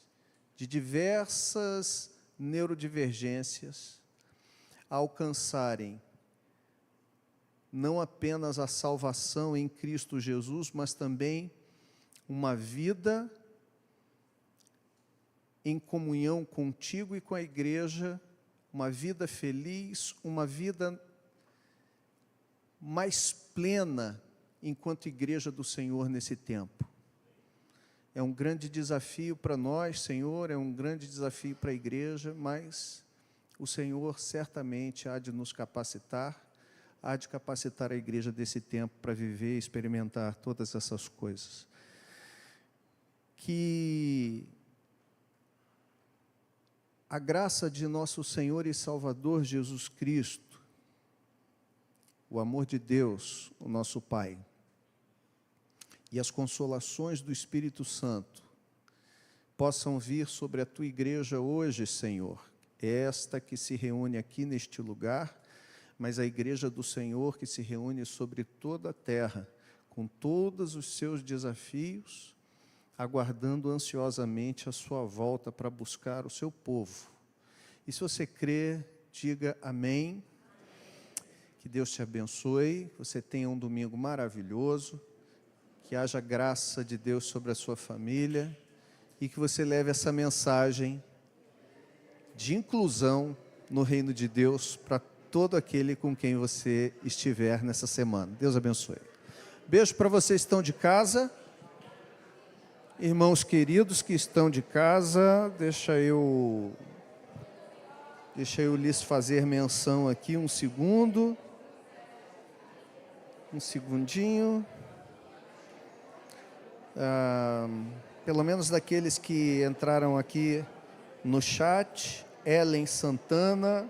de diversas neurodivergências, a alcançarem não apenas a salvação em Cristo Jesus, mas também uma vida em comunhão contigo e com a igreja, uma vida feliz, uma vida mais plena enquanto igreja do Senhor nesse tempo. É um grande desafio para nós, Senhor, é um grande desafio para a igreja, mas o Senhor certamente há de nos capacitar, há de capacitar a igreja desse tempo para viver e experimentar todas essas coisas. Que a graça de nosso Senhor e Salvador Jesus Cristo, o amor de Deus, o nosso Pai, e as consolações do Espírito Santo possam vir sobre a Tua igreja hoje, Senhor, esta que se reúne aqui neste lugar, mas a igreja do Senhor que se reúne sobre toda a terra, com todos os seus desafios, aguardando ansiosamente a sua volta para buscar o seu povo. E se você crê, diga amém. Que Deus te abençoe, você tenha um domingo maravilhoso, que haja graça de Deus sobre a sua família e que você leve essa mensagem de inclusão no reino de Deus para todo aquele com quem você estiver nessa semana. Deus abençoe. Beijo para vocês que estão de casa. Irmãos queridos que estão de casa, deixa eu lhes fazer menção aqui, um segundinho. pelo menos daqueles que entraram aqui no chat, Ellen Santana,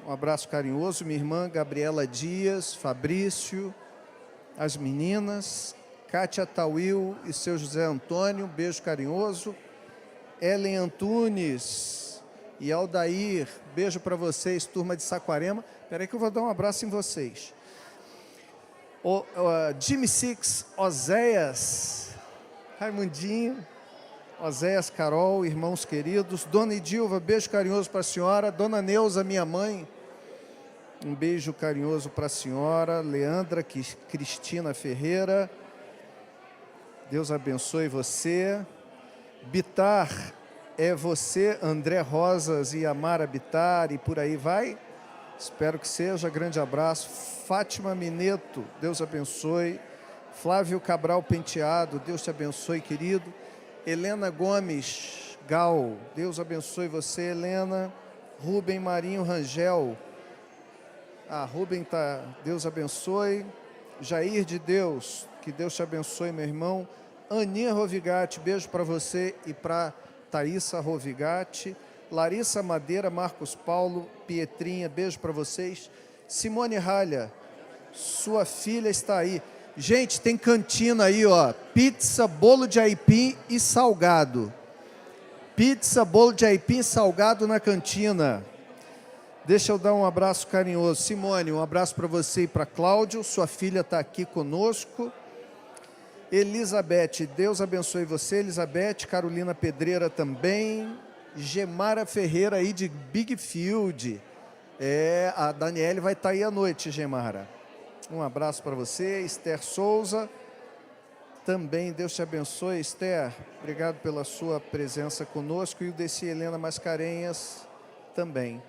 um abraço carinhoso, minha irmã Gabriela Dias, Fabrício, as meninas, Kátia Tauil e seu José Antônio, um beijo carinhoso, Ellen Antunes e Aldair, beijo para vocês, turma de Saquarema. Espera aí que eu vou dar um abraço em vocês. Jimmy Six, Oséias, Raimundinho, Oséias, Carol, irmãos queridos, Dona Idilva, beijo carinhoso para a senhora, Dona Neuza, minha mãe, um beijo carinhoso para a senhora, Leandra Cristina Ferreira, Deus abençoe você, Bitar, é você, André Rosas e Amara Bitar, e por aí vai, espero que seja, grande abraço, Fátima Mineto, Deus abençoe, Flávio Cabral Penteado, Deus te abençoe, querido, Helena Gomes Gal, Deus abençoe você, Helena, Rubem Marinho Rangel, Rubem tá, Deus abençoe, Jair de Deus, que Deus te abençoe, meu irmão, Aninha Rovigatti, beijo para você e para Thaísa Rovigatti, Larissa Madeira, Marcos Paulo, Pietrinha, beijo para vocês, Simone Ralha, sua filha está aí. Gente, tem cantina aí, ó, pizza, bolo de aipim e salgado. Pizza, bolo de aipim e salgado na cantina. Deixa eu dar um abraço carinhoso. Simone, um abraço para você e para Cláudio, sua filha está aqui conosco. Elizabeth, Deus abençoe você, Elizabeth, Carolina Pedreira também, Gemara Ferreira aí de Big Field, a Daniele vai estar aí à noite, Gemara, um abraço para você, Esther Souza, também Deus te abençoe, Esther, obrigado pela sua presença conosco, e o Deci Helena Mascarenhas também,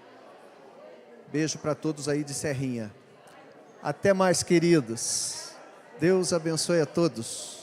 beijo para todos aí de Serrinha, até mais, queridos, Deus abençoe a todos.